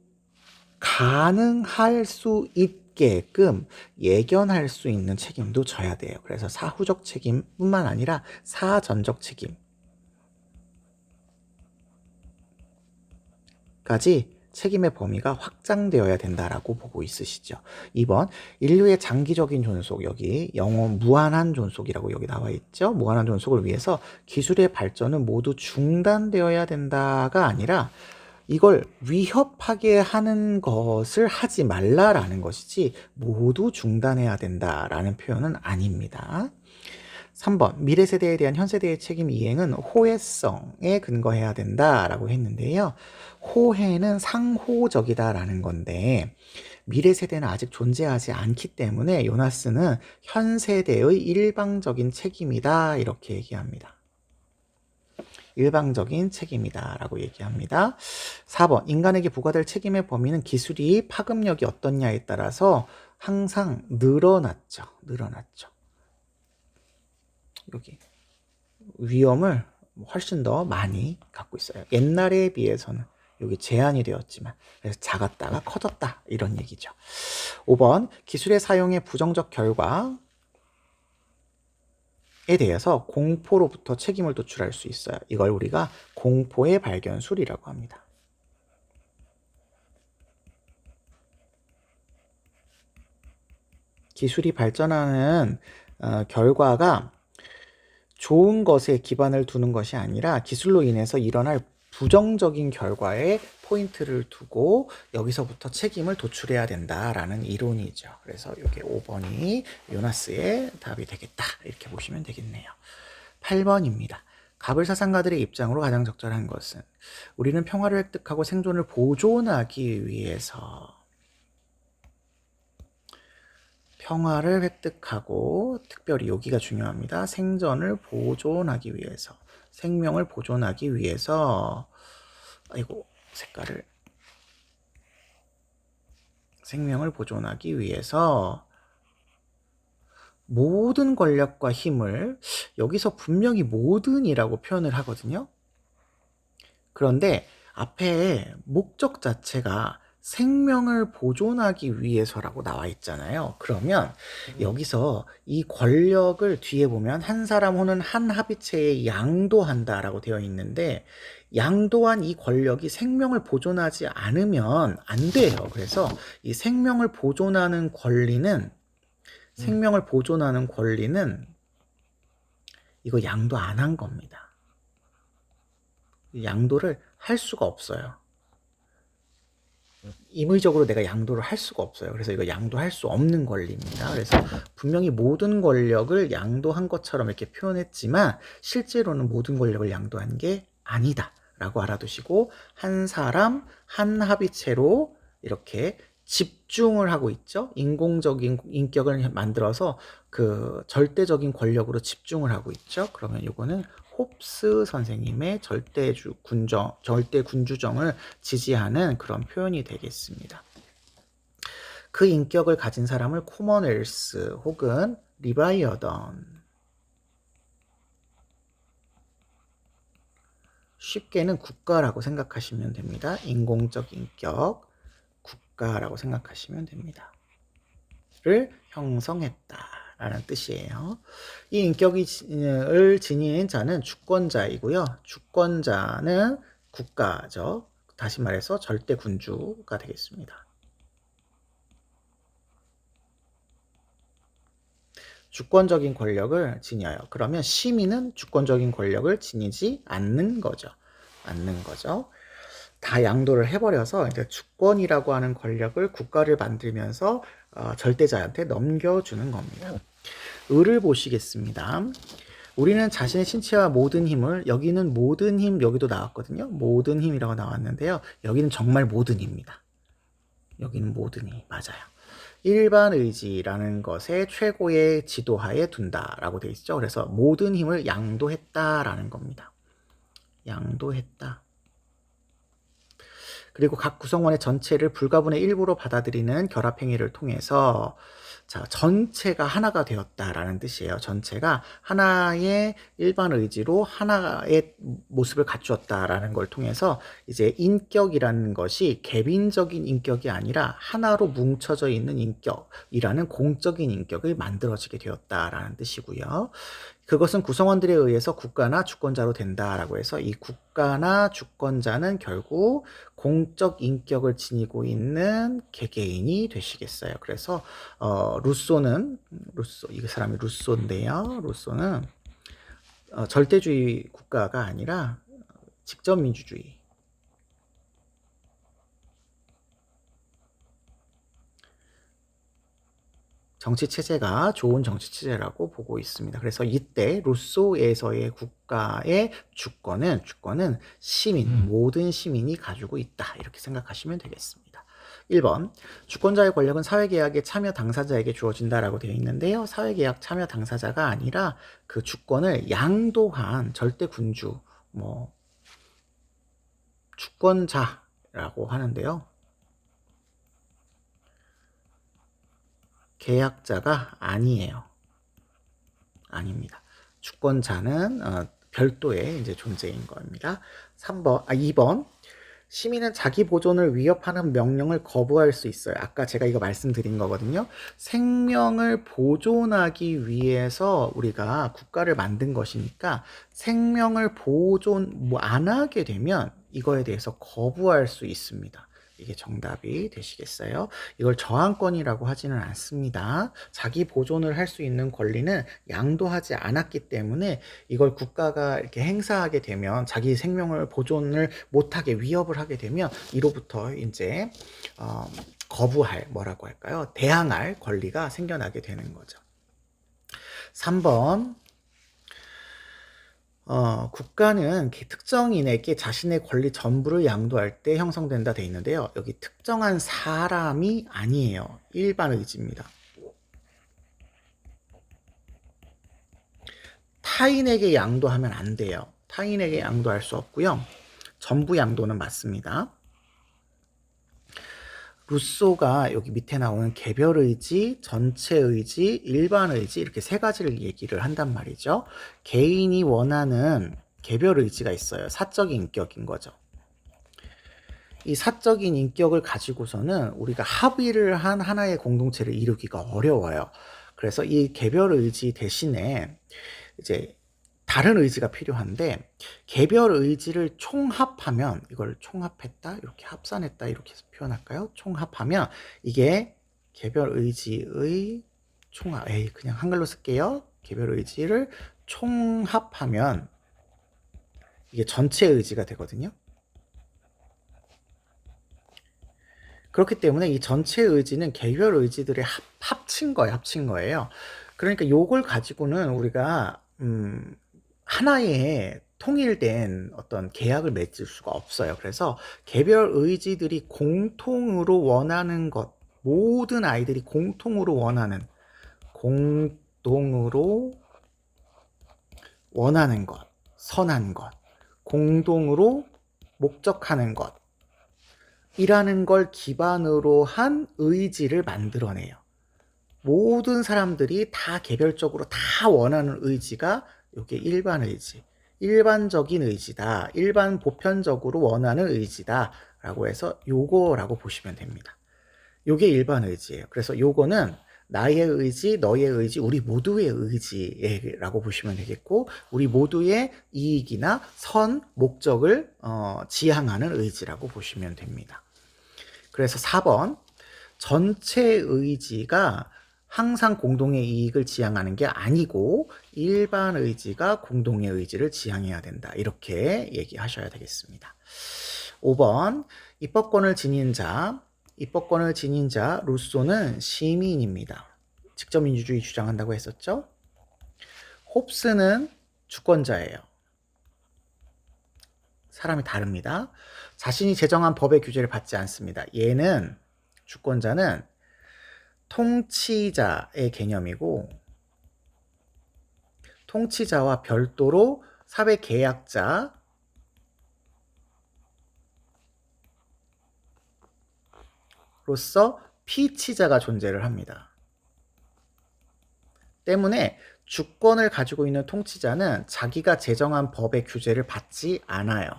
가능할 수 있게끔 예견할 수 있는 책임도 져야 돼요. 그래서 사후적 책임뿐만 아니라 사전적 책임 까지 책임의 범위가 확장되어야 된다라고 보고 있으시죠. 2번. 인류의 장기적인 존속, 여기 영원 무한한 존속이라고 여기 나와 있죠. 무한한 존속을 위해서 기술의 발전은 모두 중단되어야 된다가 아니라 이걸 위협하게 하는 것을 하지 말라라는 것이지 모두 중단해야 된다라는 표현은 아닙니다. 3번 미래 세대에 대한 현 세대의 책임 이행은 호혜성에 근거해야 된다라고 했는데요. 호혜는 상호적이다라는 건데 미래 세대는 아직 존재하지 않기 때문에 요나스는 현 세대의 일방적인 책임이다 이렇게 얘기합니다. 일방적인 책임이다 라고 얘기합니다. 4번 인간에게 부과될 책임의 범위는 기술이 파급력이 어떻냐에 따라서 항상 늘어났죠. 여기 위험을 훨씬 더 많이 갖고 있어요. 옛날에 비해서는 여기 제한이 되었지만 그래서 작았다가 커졌다 이런 얘기죠. 5번 기술의 사용의 부정적 결과에 대해서 공포로부터 책임을 도출할 수 있어요. 이걸 우리가 공포의 발견술이라고 합니다. 기술이 발전하는 결과가 좋은 것에 기반을 두는 것이 아니라 기술로 인해서 일어날 부정적인 결과에 포인트를 두고 여기서부터 책임을 도출해야 된다라는 이론이죠. 그래서 이게 5번이 요나스의 답이 되겠다 이렇게 보시면 되겠네요. 8번입니다. 가불 사상가들의 입장으로 가장 적절한 것은 우리는 평화를 획득하고 생존을 보존하기 위해서 평화를 획득하고 특별히 여기가 중요합니다. 생존을 보존하기 위해서 생명을 보존하기 위해서 생명을 보존하기 위해서 모든 권력과 힘을 여기서 분명히 모든이라고 표현을 하거든요. 그런데 앞에 목적 자체가 생명을 보존하기 위해서라고 나와 있잖아요. 그러면 여기서 이 권력을 뒤에 보면 한 사람 혹은 한 합의체에 양도한다라고 되어 있는데 양도한 이 권력이 생명을 보존하지 않으면 안 돼요. 그래서 이 생명을 보존하는 권리는 이거 양도 안 한 겁니다. 양도를 할 수가 없어요. 임의적으로 내가 양도를 할 수가 없어요. 그래서 이거 양도할 수 없는 권리입니다. 그래서 분명히 모든 권력을 양도한 것처럼 이렇게 표현했지만 실제로는 모든 권력을 양도한 게 아니다 라고 알아두시고 한 사람 한 합의체로 이렇게 집중을 하고 있죠. 인공적인 인격을 만들어서 그 절대적인 권력으로 집중을 하고 있죠. 그러면 이거는 홉스 선생님의 절대 군주정을 지지하는 그런 표현이 되겠습니다. 그 인격을 가진 사람을 코먼웰스 혹은 리바이어던, 쉽게는 국가라고 생각하시면 됩니다. 인공적 인격, 국가라고 생각하시면 됩니다. 를 형성했다라는 뜻이에요. 이 인격을 지닌 자는 주권자이고요. 주권자는 국가죠. 다시 말해서 절대 군주가 되겠습니다. 주권적인 권력을 지녀요. 그러면 시민은 주권적인 권력을 지니지 않는 거죠. 다 양도를 해버려서 이제 주권이라고 하는 권력을 국가를 만들면서 절대자한테 넘겨주는 겁니다. 을을 보시겠습니다. 우리는 자신의 신체와 모든 힘을, 여기는 모든 힘, 여기도 나왔거든요. 모든 힘이라고 나왔는데요. 여기는 정말 모든 힘입니다. 여기는 모든 힘, 맞아요. 일반 의지라는 것의 최고의 지도하에 둔다라고 되어 있죠. 그래서 모든 힘을 양도했다라는 겁니다. 양도했다. 그리고 각 구성원의 전체를 불가분의 일부로 받아들이는 결합행위를 통해서 전체가 하나가 되었다라는 뜻이에요. 전체가 하나의 일반 의지로 하나의 모습을 갖추었다라는 걸 통해서 이제 인격이라는 것이 개빈적인 인격이 아니라 하나로 뭉쳐져 있는 인격이라는 공적인 인격을 만들어지게 되었다라는 뜻이고요. 그것은 구성원들에 의해서 국가나 주권자로 된다라고 해서 이 국가나 주권자는 결국 공적 인격을 지니고 있는 개개인이 되시겠어요. 그래서 루소, 이 사람이 루소인데요. 루소는 절대주의 국가가 아니라 직접민주주의, 정치 체제가 좋은 정치 체제라고 보고 있습니다. 그래서 이때 루소에서의 국가의 주권은 시민, 모든 시민이 가지고 있다. 이렇게 생각하시면 되겠습니다. 1번, 주권자의 권력은 사회계약의 참여 당사자에게 주어진다라고 되어 있는데요. 사회계약 참여 당사자가 아니라 그 주권을 양도한 절대 군주, 주권자라고 하는데요. 계약자가 아니에요. 아닙니다. 주권자는 별도의 이제 존재인 겁니다. 2번. 시민은 자기 보존을 위협하는 명령을 거부할 수 있어요. 아까 제가 이거 말씀드린 거거든요. 생명을 보존하기 위해서 우리가 국가를 만든 것이니까 생명을 보존 안 하게 되면 이거에 대해서 거부할 수 있습니다. 이게 정답이 되시겠어요? 이걸 저항권이라고 하지는 않습니다. 자기 보존을 할 수 있는 권리는 양도하지 않았기 때문에 이걸 국가가 이렇게 행사하게 되면 자기 생명을 보존을 못하게 위협을 하게 되면 이로부터 이제 거부할 뭐라고 할까요? 대항할 권리가 생겨나게 되는 거죠. 3번 국가는 특정인에게 자신의 권리 전부를 양도할 때 형성된다 돼 있는데요. 여기 특정한 사람이 아니에요. 일반 의지입니다. 타인에게 양도하면 안 돼요. 타인에게 양도할 수 없고요. 전부 양도는 맞습니다. 루소가 여기 밑에 나오는 개별의지, 전체의지, 일반의지 이렇게 세 가지를 얘기를 한단 말이죠. 개인이 원하는 개별의지가 있어요. 사적인 인격인 거죠. 이 사적인 인격을 가지고서는 우리가 합의를 한 하나의 공동체를 이루기가 어려워요. 그래서 이 개별의지 대신에 이제 다른 의지가 필요한데 개별 의지를 총합하면 이걸 총합했다 이렇게 합산했다 이렇게 해서 표현할까요? 총합하면 이게 개별 의지의 총합 그냥 한글로 쓸게요. 개별 의지를 총합하면 이게 전체 의지가 되거든요. 그렇기 때문에 이 전체 의지는 개별 의지들의 합친 거예요. 그러니까 요걸 가지고는 우리가 하나의 통일된 어떤 계약을 맺을 수가 없어요. 그래서 개별 의지들이 공통으로 원하는 것, 모든 아이들이 공통으로 원하는 것, 선한 것, 공동으로 목적하는 것 이라는 걸 기반으로 한 의지를 만들어내요. 모든 사람들이 다 개별적으로 다 원하는 의지가 이게 일반 의지, 일반적인 의지다, 일반 보편적으로 원하는 의지다 라고 해서 요거라고 보시면 됩니다. 요게 일반 의지예요. 그래서 요거는 나의 의지, 너의 의지, 우리 모두의 의지라고 보시면 되겠고 우리 모두의 이익이나 선, 목적을 지향하는 의지라고 보시면 됩니다. 그래서 4번 전체 의지가 항상 공동의 이익을 지향하는 게 아니고 일반 의지가 공동의 의지를 지향해야 된다. 이렇게 얘기하셔야 되겠습니다. 5번 입법권을 지닌 자 루소는 시민입니다. 직접민주주의 주장한다고 했었죠. 홉스는 주권자예요. 사람이 다릅니다. 자신이 제정한 법의 규제를 받지 않습니다. 얘는 주권자는 통치자의 개념이고 통치자와 별도로 사회계약자로서 피치자가 존재를 합니다. 때문에 주권을 가지고 있는 통치자는 자기가 제정한 법의 규제를 받지 않아요.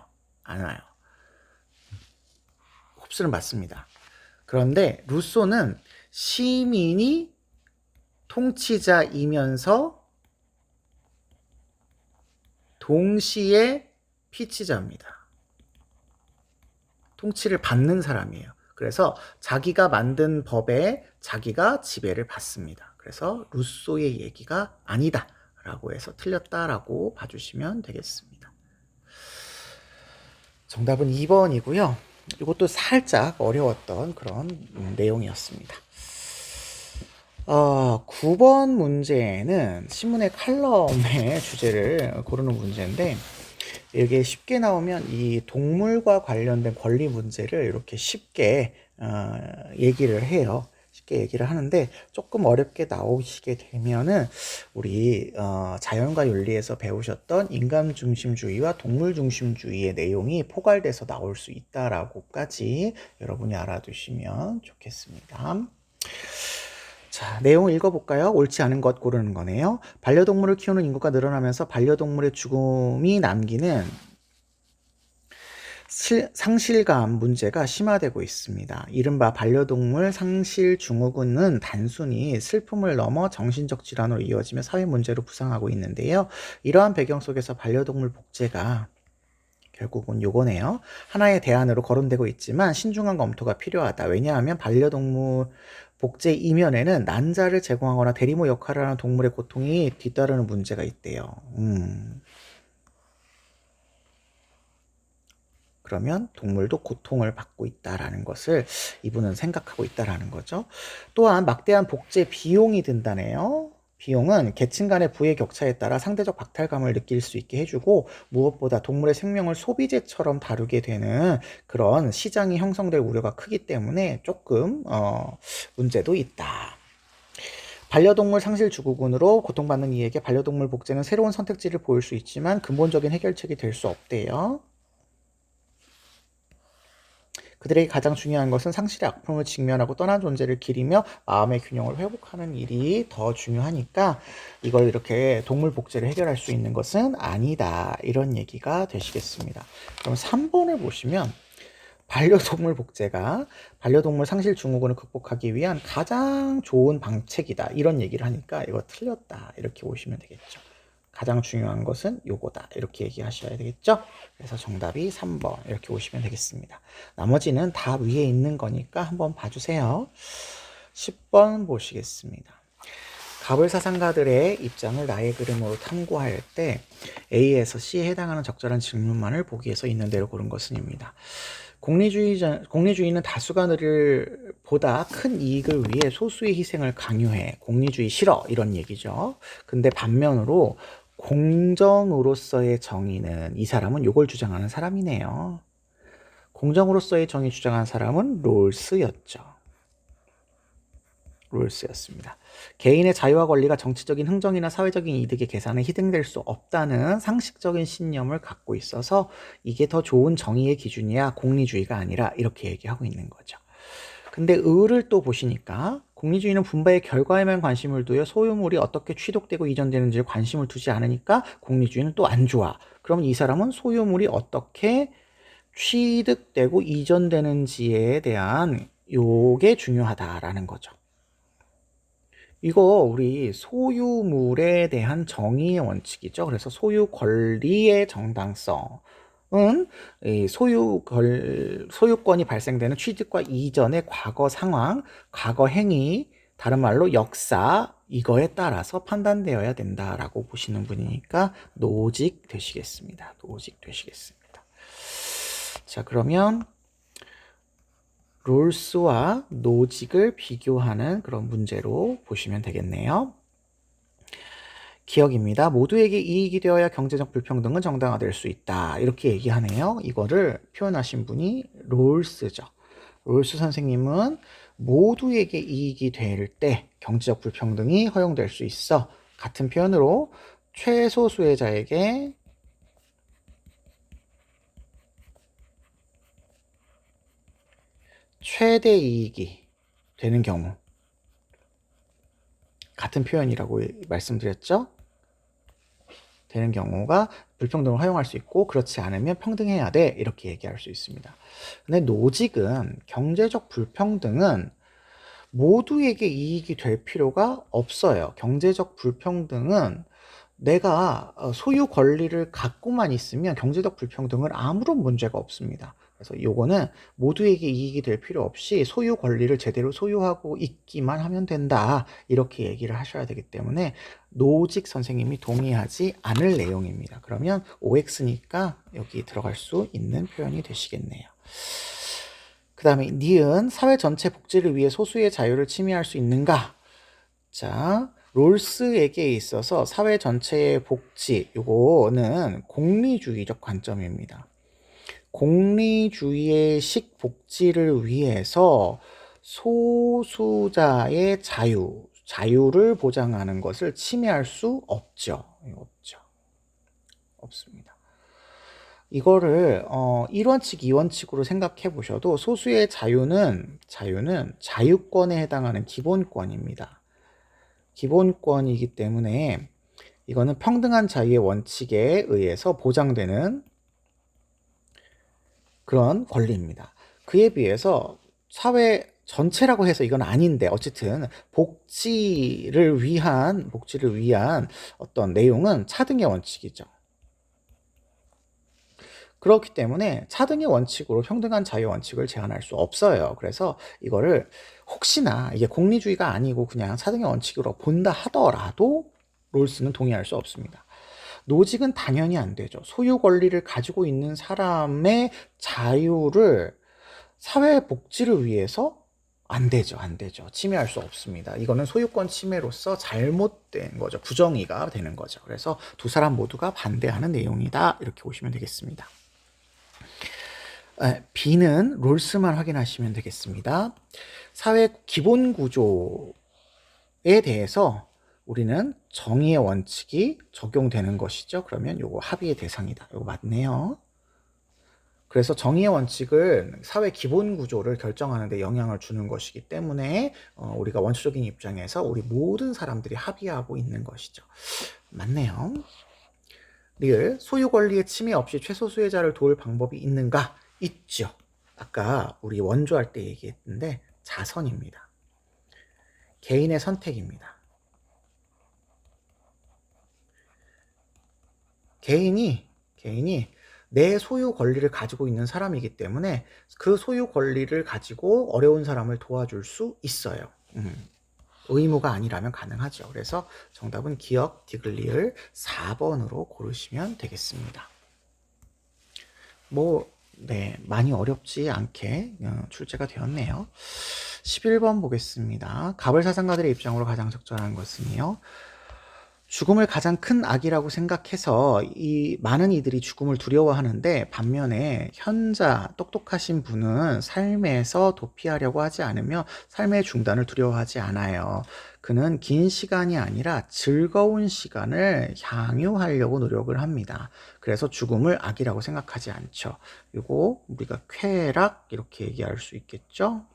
홉스는 맞습니다. 그런데 루소는 시민이 통치자이면서 동시에 피치자입니다. 통치를 받는 사람이에요. 그래서 자기가 만든 법에 자기가 지배를 받습니다. 그래서 루소의 얘기가 아니다 라고 해서 틀렸다라고 봐주시면 되겠습니다. 정답은 2번이고요. 이것도 살짝 어려웠던 그런 내용이었습니다. 9번 문제는 신문의 칼럼의 주제를 고르는 문제인데, 이게 쉽게 나오면 이 동물과 관련된 권리 문제를 이렇게 쉽게 얘기를 해요. 쉽게 얘기를 하는데, 조금 어렵게 나오시게 되면은 우리 자연과 윤리에서 배우셨던 인간 중심주의와 동물 중심주의의 내용이 포괄돼서 나올 수 있다라고까지 여러분이 알아두시면 좋겠습니다. 자, 내용을 읽어볼까요? 옳지 않은 것 고르는 거네요. 반려동물을 키우는 인구가 늘어나면서 반려동물의 죽음이 남기는 상실감 문제가 심화되고 있습니다. 이른바 반려동물 상실 증후군은 단순히 슬픔을 넘어 정신적 질환으로 이어지며 사회 문제로 부상하고 있는데요. 이러한 배경 속에서 반려동물 복제가 결국은 요거네요. 하나의 대안으로 거론되고 있지만 신중한 검토가 필요하다. 왜냐하면 반려동물 복제 이면에는 난자를 제공하거나 대리모 역할을 하는 동물의 고통이 뒤따르는 문제가 있대요. 그러면 동물도 고통을 받고 있다라는 것을 이분은 생각하고 있다라는 거죠. 또한 막대한 복제 비용이 든다네요. 비용은 계층 간의 부의 격차에 따라 상대적 박탈감을 느낄 수 있게 해주고, 무엇보다 동물의 생명을 소비재처럼 다루게 되는 그런 시장이 형성될 우려가 크기 때문에 조금 문제도 있다. 반려동물 상실 증후군으로 고통받는 이에게 반려동물 복제는 새로운 선택지를 보일 수 있지만 근본적인 해결책이 될 수 없대요. 그들에게 가장 중요한 것은 상실의 아픔을 직면하고 떠난 존재를 기리며 마음의 균형을 회복하는 일이 더 중요하니까 이걸 이렇게 동물 복제를 해결할 수 있는 것은 아니다. 이런 얘기가 되시겠습니다. 그럼 3번을 보시면 반려동물 복제가 반려동물 상실 증후군을 극복하기 위한 가장 좋은 방책이다. 이런 얘기를 하니까 이거 틀렸다. 이렇게 보시면 되겠죠. 가장 중요한 것은 요거다. 이렇게 얘기하셔야 되겠죠? 그래서 정답이 3번 이렇게 오시면 되겠습니다. 나머지는 다 위에 있는 거니까 한번 봐주세요. 10번 보시겠습니다. 가불사상가들의 입장을 나의 그림으로 탐구할 때 A에서 C에 해당하는 적절한 질문만을 보기 위해서 있는 대로 고른 것은입니다. 공리주의는 다수가 누릴 보다 큰 이익을 위해 소수의 희생을 강요해. 공리주의 싫어. 이런 얘기죠. 근데 반면으로 공정으로서의 정의는, 이 사람은 요걸 주장하는 사람이네요. 공정으로서의 정의 주장한 사람은 롤스였죠. 롤스였습니다. 개인의 자유와 권리가 정치적인 흥정이나 사회적인 이득의 계산에 희생될 수 없다는 상식적인 신념을 갖고 있어서 이게 더 좋은 정의의 기준이야 공리주의가 아니라, 이렇게 얘기하고 있는 거죠. 근데 을을 또 보시니까 공리주의는 분배의 결과에만 관심을 두어 소유물이 어떻게 취득되고 이전되는지에 관심을 두지 않으니까 공리주의는 또 안 좋아. 그럼 이 사람은 소유물이 어떻게 취득되고 이전되는지에 대한 요게 중요하다라는 거죠. 이거 우리 소유물에 대한 정의의 원칙이죠. 그래서 소유 권리의 정당성은 소유권이 발생되는 취득과 이전의 과거 상황, 과거 행위, 다른 말로 역사, 이거에 따라서 판단되어야 된다라고 보시는 분이니까 노직 되시겠습니다. 노직 되시겠습니다. 자, 그러면 롤스와 노직을 비교하는 그런 문제로 보시면 되겠네요. 기억입니다. 모두에게 이익이 되어야 경제적 불평등은 정당화될 수 있다. 이렇게 얘기하네요. 이거를 표현하신 분이 롤스죠. 롤스 선생님은 모두에게 이익이 될 때 경제적 불평등이 허용될 수 있어. 같은 표현으로 최소 수혜자에게 최대 이익이 되는 경우, 같은 표현이라고 말씀드렸죠? 되는 경우가 불평등을 허용할 수 있고, 그렇지 않으면 평등해야 돼. 이렇게 얘기할 수 있습니다. 근데 노직은 경제적 불평등은 모두에게 이익이 될 필요가 없어요. 경제적 불평등은 내가 소유 권리를 갖고만 있으면 경제적 불평등은 아무런 문제가 없습니다. 그래서 요거는 모두에게 이익이 될 필요 없이 소유 권리를 제대로 소유하고 있기만 하면 된다. 이렇게 얘기를 하셔야 되기 때문에 노직 선생님이 동의하지 않을 내용입니다. 그러면 OX니까 여기 들어갈 수 있는 표현이 되시겠네요. 그 다음에 니은 사회 전체 복지를 위해 소수의 자유를 침해할 수 있는가? 자, 롤스에게 있어서 사회 전체의 복지, 요거는 공리주의적 관점입니다. 공리주의의 식복지를 위해서 소수자의 자유를 보장하는 것을 침해할 수 없죠. 없습니다. 이거를 1원칙, 2원칙으로 생각해 보셔도 소수의 자유는 자유권에 해당하는 기본권입니다. 기본권이기 때문에 이거는 평등한 자유의 원칙에 의해서 보장되는 그런 권리입니다. 그에 비해서 사회 전체라고 해서 이건 아닌데 어쨌든 복지를 위한 어떤 내용은 차등의 원칙이죠. 그렇기 때문에 차등의 원칙으로 평등한 자유 원칙을 제한할 수 없어요. 그래서 이거를 혹시나 이게 공리주의가 아니고 그냥 차등의 원칙으로 본다 하더라도 롤스는 동의할 수 없습니다. 노직은 당연히 안 되죠. 소유 권리를 가지고 있는 사람의 자유를 사회 복지를 위해서 안 되죠. 침해할 수 없습니다. 이거는 소유권 침해로서 잘못된 거죠. 부정의가 되는 거죠. 그래서 두 사람 모두가 반대하는 내용이다. 이렇게 보시면 되겠습니다. B는 롤스만 확인하시면 되겠습니다. 사회 기본 구조에 대해서 우리는 정의의 원칙이 적용되는 것이죠. 그러면 요거 합의의 대상이다. 요거 맞네요. 그래서 정의의 원칙은 사회 기본 구조를 결정하는 데 영향을 주는 것이기 때문에 우리가 원초적인 입장에서 우리 모든 사람들이 합의하고 있는 것이죠. 맞네요. 리을, 소유 권리의 침해 없이 최소 수혜자를 도울 방법이 있는가? 있죠. 아까 우리 원조할 때 얘기했는데 자선입니다. 개인의 선택입니다. 개인이 내 소유 권리를 가지고 있는 사람이기 때문에 그 소유 권리를 가지고 어려운 사람을 도와줄 수 있어요. 의무가 아니라면 가능하죠. 그래서 정답은 기억 디글리을 4번으로 고르시면 되겠습니다. 많이 어렵지 않게 출제가 되었네요. 11번 보겠습니다. 가불사상가들의 입장으로 가장 적절한 것은요. 죽음을 가장 큰 악이라고 생각해서 많은 이들이 죽음을 두려워하는데 반면에 현자 똑똑하신 분은 삶에서 도피하려고 하지 않으며 삶의 중단을 두려워하지 않아요. 그는 긴 시간이 아니라 즐거운 시간을 향유하려고 노력을 합니다. 그래서 죽음을 악이라고 생각하지 않죠. 이거 우리가 쾌락 이렇게 얘기할 수 있겠죠?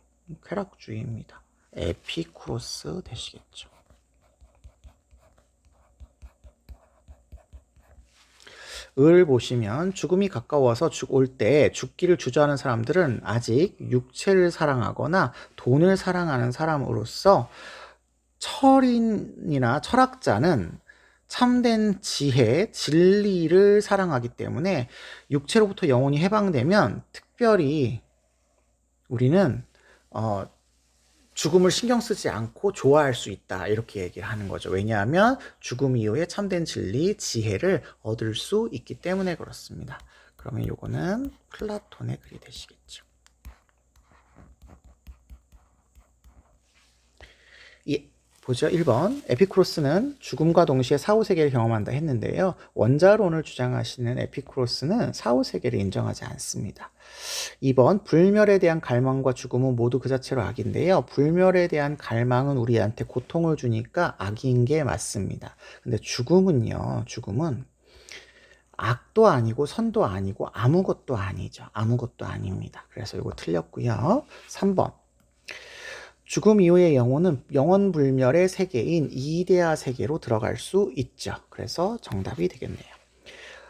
쾌락주의입니다. 에피쿠로스 되시겠죠. 을 보시면 죽음이 가까워서 올 때 죽기를 주저하는 사람들은 아직 육체를 사랑하거나 돈을 사랑하는 사람으로서 철인이나 철학자는 참된 지혜, 진리를 사랑하기 때문에 육체로부터 영혼이 해방되면 특별히 우리는 죽음을 신경 쓰지 않고 좋아할 수 있다 이렇게 얘기를 하는 거죠. 왜냐하면 죽음 이후에 참된 진리, 지혜를 얻을 수 있기 때문에 그렇습니다. 그러면 요거는 플라톤의 글이 되시겠죠. 보죠. 1번 에피쿠로스는 죽음과 동시에 사후세계를 경험한다 했는데요. 원자론을 주장하시는 에피쿠로스는 사후세계를 인정하지 않습니다. 2번 불멸에 대한 갈망과 죽음은 모두 그 자체로 악인데요. 불멸에 대한 갈망은 우리한테 고통을 주니까 악인 게 맞습니다. 근데 죽음은 악도 아니고 선도 아니고 아무것도 아니죠. 아무것도 아닙니다. 그래서 이거 틀렸고요. 3번 죽음 이후의 영혼은 영원불멸의 세계인 이데아 세계로 들어갈 수 있죠. 그래서 정답이 되겠네요.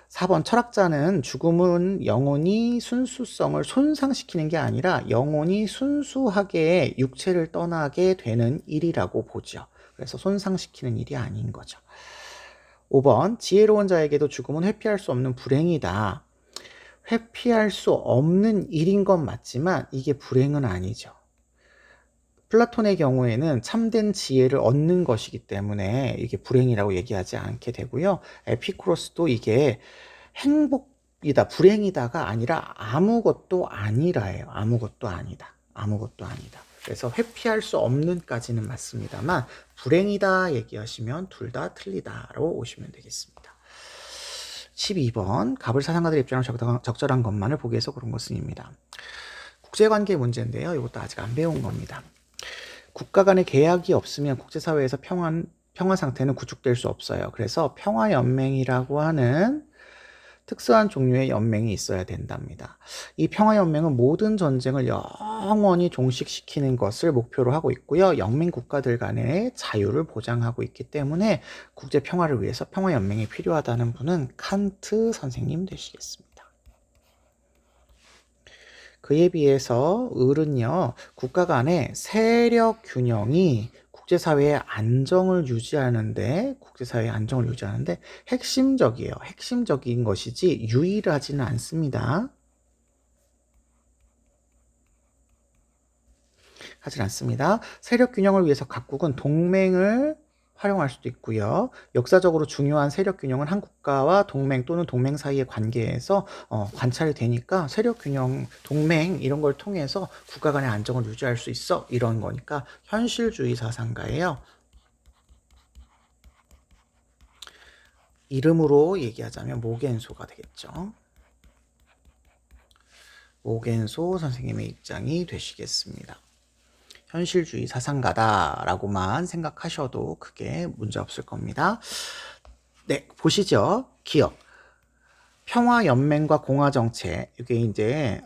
4번 철학자는 죽음은 영혼이 순수성을 손상시키는 게 아니라 영혼이 순수하게 육체를 떠나게 되는 일이라고 보죠. 그래서 손상시키는 일이 아닌 거죠. 5번 지혜로운 자에게도 죽음은 회피할 수 없는 불행이다. 회피할 수 없는 일인 건 맞지만 이게 불행은 아니죠. 플라톤의 경우에는 참된 지혜를 얻는 것이기 때문에 이게 불행이라고 얘기하지 않게 되고요. 에피쿠로스도 이게 행복이다, 불행이다가 아니라 아무것도 아니라예요. 아무것도 아니다. 그래서 회피할 수 없는까지는 맞습니다만 불행이다 얘기하시면 둘 다 틀리다로 오시면 되겠습니다. 12번 갑을 사상가들의 입장으로 적절한 것만을 보기 위해서 고른 것은입니다. 국제관계 문제인데요. 이것도 아직 안 배운 겁니다. 국가 간의 계약이 없으면 국제사회에서 평화 상태는 구축될 수 없어요. 그래서 평화연맹이라고 하는 특수한 종류의 연맹이 있어야 된답니다. 이 평화연맹은 모든 전쟁을 영원히 종식시키는 것을 목표로 하고 있고요. 영민 국가들 간의 자유를 보장하고 있기 때문에 국제 평화를 위해서 평화연맹이 필요하다는 분은 칸트 선생님 되시겠습니다. 그에 비해서 을은요, 국가 간의 세력 균형이 국제사회의 안정을 유지하는데 핵심적이에요. 핵심적인 것이지 유일하지는 않습니다. 하진 않습니다. 세력 균형을 위해서 각국은 동맹을 활용할 수도 있고요. 역사적으로 중요한 세력 균형은 한 국가와 동맹 또는 동맹 사이의 관계에서 관찰이 되니까 세력 균형, 동맹 이런 걸 통해서 국가 간의 안정을 유지할 수 있어 이런 거니까 현실주의 사상가예요. 이름으로 얘기하자면 모겐소가 되겠죠. 모겐소 선생님의 입장이 되시겠습니다. 현실주의 사상가다라고만 생각하셔도 크게 문제없을 겁니다. 네, 보시죠. 기억. 평화연맹과 공화정책. 이게 이제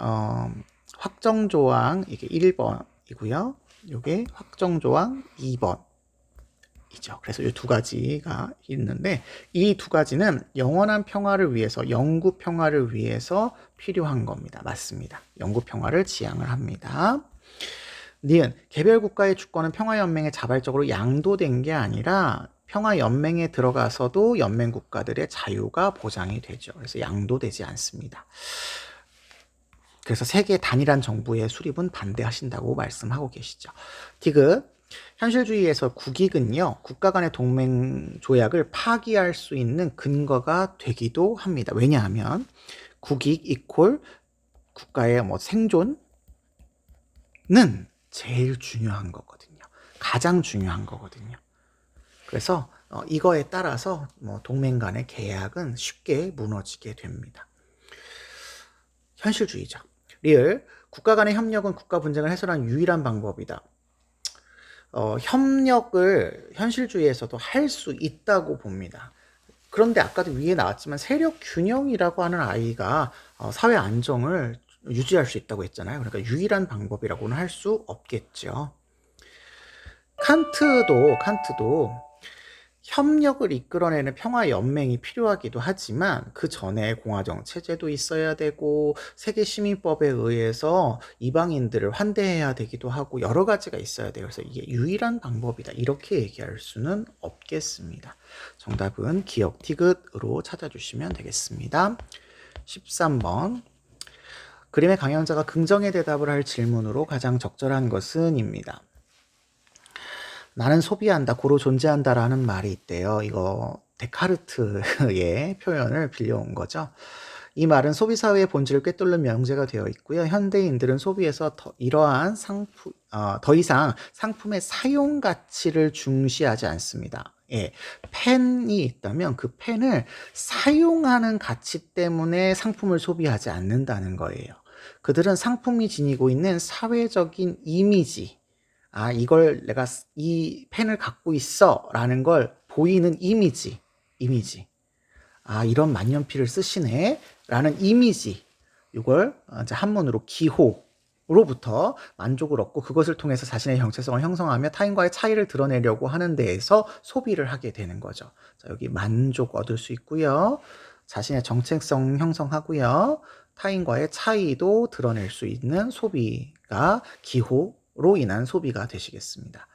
확정조항 이게 1번이고요. 이게 확정조항 2번이죠. 그래서 이 두 가지가 있는데 이 두 가지는 영원한 평화를 위해서, 영구 평화를 위해서 필요한 겁니다. 맞습니다. 영구 평화를 지향을 합니다. 니은 개별 국가의 주권은 평화연맹에 자발적으로 양도된 게 아니라 평화연맹에 들어가서도 연맹 국가들의 자유가 보장이 되죠. 그래서 양도되지 않습니다. 그래서 세계 단일한 정부의 수립은 반대하신다고 말씀하고 계시죠. 디귿 현실주의에서 국익은요, 국가 간의 동맹 조약을 파기할 수 있는 근거가 되기도 합니다. 왜냐하면 국익 이퀄 국가의 생존은 제일 중요한 거거든요. 가장 중요한 거거든요. 그래서 이거에 따라서 동맹 간의 계약은 쉽게 무너지게 됩니다. 현실주의죠. 리을 국가 간의 협력은 국가 분쟁을 해소하는 유일한 방법이다. 협력을 현실주의에서도 할 수 있다고 봅니다. 그런데 아까도 위에 나왔지만 세력 균형이라고 하는 아이가 사회 안정을 유지할 수 있다고 했잖아요. 그러니까 유일한 방법이라고는 할 수 없겠죠. 칸트도 협력을 이끌어내는 평화연맹이 필요하기도 하지만 그 전에 공화정 체제도 있어야 되고 세계시민법에 의해서 이방인들을 환대해야 되기도 하고 여러 가지가 있어야 돼요. 그래서 이게 유일한 방법이다 이렇게 얘기할 수는 없겠습니다. 정답은 기억 티귿으로 찾아주시면 되겠습니다. 13번 그림의 강연자가 긍정의 대답을 할 질문으로 가장 적절한 것은 입니다. 나는 소비한다, 고로 존재한다 라는 말이 있대요. 이거 데카르트의 표현을 빌려온 거죠. 이 말은 소비사회의 본질을 꿰뚫는 명제가 되어 있고요. 현대인들은 소비에서 더 이상 상품의 사용 가치를 중시하지 않습니다. 예, 펜이 있다면 그 펜을 사용하는 가치 때문에 상품을 소비하지 않는다는 거예요. 그들은 상품이 지니고 있는 사회적인 이미지, 이걸 내가 이 펜을 갖고 있어 라는 걸 보이는 이미지. 이런 만년필을 쓰시네 라는 이미지. 이걸 이제 한문으로 기호로부터 만족을 얻고 그것을 통해서 자신의 정체성을 형성하며 타인과의 차이를 드러내려고 하는 데에서 소비를 하게 되는 거죠. 자, 여기 만족 얻을 수 있고요. 자신의 정체성 형성하고요. 타인과의 차이도 드러낼 수 있는 소비가 기호로 인한 소비가 되시겠습니다.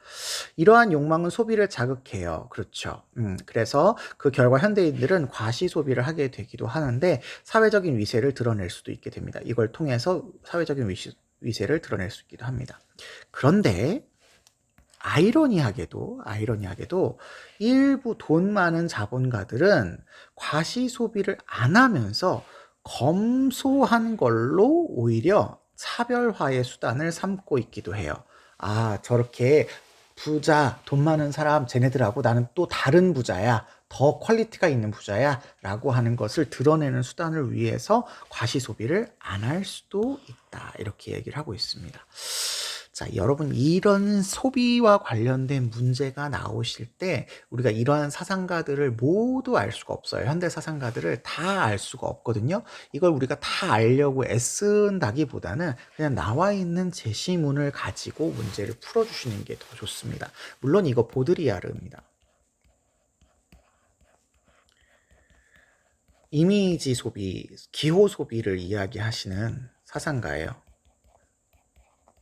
이러한 욕망은 소비를 자극해요. 그렇죠. 그래서 그 결과 현대인들은 과시 소비를 하게 되기도 하는데 사회적인 위세를 드러낼 수도 있게 됩니다. 이걸 통해서 사회적인 위세를 드러낼 수 있기도 합니다. 그런데 아이러니하게도 일부 돈 많은 자본가들은 과시 소비를 안 하면서 검소한 걸로 오히려 차별화의 수단을 삼고 있기도 해요. 아, 저렇게 부자, 돈 많은 사람, 쟤네들하고 나는 또 다른 부자야. 더 퀄리티가 있는 부자야. 라고 하는 것을 드러내는 수단을 위해서 과시 소비를 안 할 수도 있다. 이렇게 얘기를 하고 있습니다. 자, 여러분, 이런 소비와 관련된 문제가 나오실 때 우리가 이러한 사상가들을 모두 알 수가 없어요. 현대 사상가들을 다 알 수가 없거든요. 이걸 우리가 다 알려고 애쓴다기보다는 그냥 나와 있는 제시문을 가지고 문제를 풀어주시는 게 더 좋습니다. 물론 이거 보드리아르입니다. 이미지 소비, 기호 소비를 이야기하시는 사상가예요.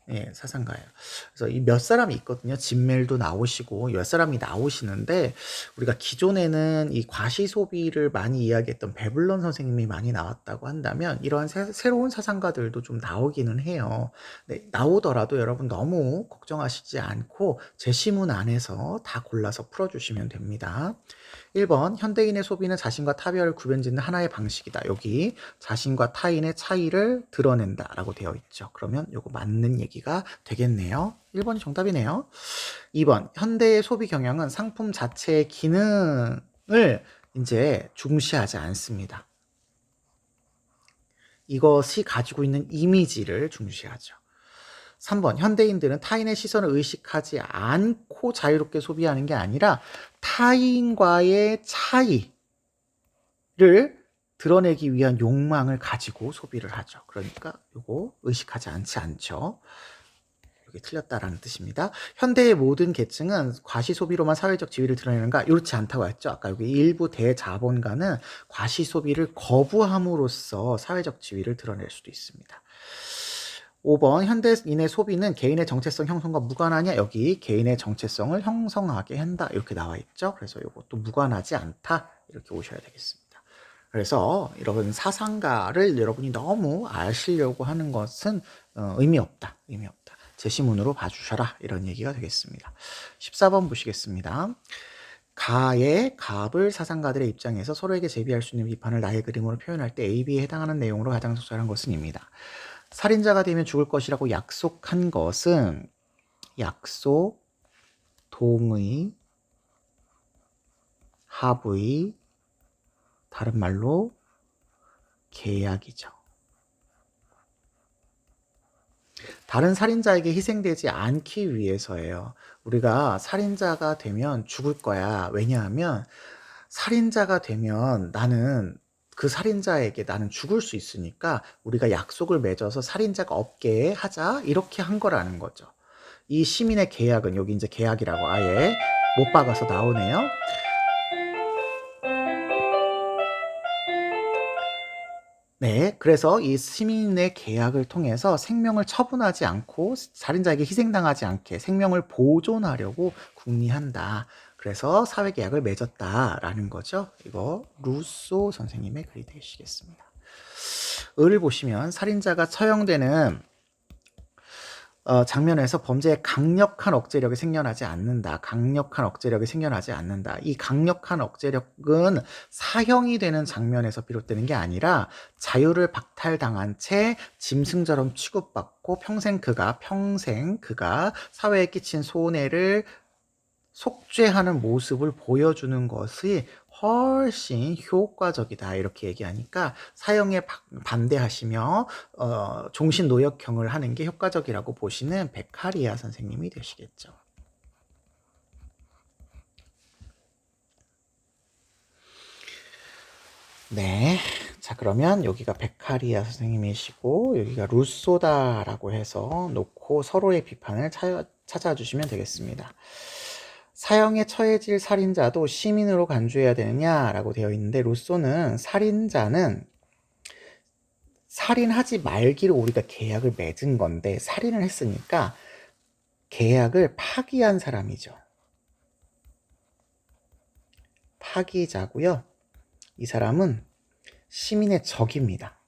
예, 사상가예요. 그래서 이 몇 사람이 있거든요. 진멜도 나오시고 몇 사람이 나오시는데 우리가 기존에는 이 과시 소비를 많이 이야기했던 베블런 선생님이 많이 나왔다고 한다면 이러한 새로운 사상가들도 좀 나오기는 해요. 네, 나오더라도 여러분 너무 걱정하시지 않고 제시문 안에서 다 골라서 풀어주시면 됩니다. 1번 현대인의 소비는 자신과 타별을 구별짓는 하나의 방식이다. 여기 자신과 타인의 차이를 드러낸다 라고 되어 있죠. 그러면 요거 맞는 얘기가 되겠네요. 1번이 정답이네요. 2번 현대의 소비 경향은 상품 자체의 기능을 이제 중시하지 않습니다. 이것이 가지고 있는 이미지를 중시하죠. 3번 현대인들은 타인의 시선을 의식하지 않고 자유롭게 소비하는 게 아니라 타인과의 차이를 드러내기 위한 욕망을 가지고 소비를 하죠. 그러니까 이거 의식하지 않죠. 이게 틀렸다라는 뜻입니다. 현대의 모든 계층은 과시 소비로만 사회적 지위를 드러내는가? 이렇지 않다고 했죠. 아까 여기 일부 대자본가는 과시 소비를 거부함으로써 사회적 지위를 드러낼 수도 있습니다. 5번 현대인의 소비는 개인의 정체성 형성과 무관하냐? 여기 개인의 정체성을 형성하게 한다 이렇게 나와 있죠. 그래서 이것도 무관하지 않다 이렇게 오셔야 되겠습니다. 그래서 이런 사상가를 여러분이 너무 아시려고 하는 것은 의미 없다. 제시문으로 봐주셔라 이런 얘기가 되겠습니다. 14번 보시겠습니다. 가의 갑을 사상가들의 입장에서 서로에게 제비할 수 있는 비판을 나의 그림으로 표현할 때 A, B에 해당하는 내용으로 가장 적절한 것은 입니다. 살인자가 되면 죽을 것이라고 약속한 것은 약속, 동의, 합의, 다른 말로 계약이죠. 다른 살인자에게 희생되지 않기 위해서예요. 우리가 살인자가 되면 죽을 거야. 왜냐하면 살인자가 되면 그 살인자에게 나는 죽을 수 있으니까 우리가 약속을 맺어서 살인자가 없게 하자 이렇게 한 거라는 거죠. 이 시민의 계약은 여기 이제 계약이라고 아예 못 박아서 나오네요. 네, 그래서 이 시민의 계약을 통해서 생명을 처분하지 않고 살인자에게 희생당하지 않게 생명을 보존하려고 궁리한다. 그래서 사회계약을 맺었다라는 거죠. 이거 루소 선생님의 글이 되시겠습니다. 을을 보시면 살인자가 처형되는 장면에서 범죄의 강력한 억제력이 생겨나지 않는다. 이 강력한 억제력은 사형이 되는 장면에서 비롯되는 게 아니라 자유를 박탈당한 채 짐승처럼 취급받고 평생 그가 사회에 끼친 손해를 속죄하는 모습을 보여주는 것이 훨씬 효과적이다 이렇게 얘기하니까 사형에 반대하시며 종신노역형을 하는 게 효과적이라고 보시는 베카리아 선생님이 되시겠죠. 네, 자 그러면 여기가 베카리아 선생님이시고 여기가 루소다라고 해서 놓고 서로의 비판을 찾아주시면 되겠습니다. 사형에 처해질 살인자도 시민으로 간주해야 되느냐라고 되어 있는데 루소는 살인자는 살인하지 말기로 우리가 계약을 맺은 건데 살인을 했으니까 계약을 파기한 사람이죠. 파기자고요. 이 사람은 시민의 적입니다.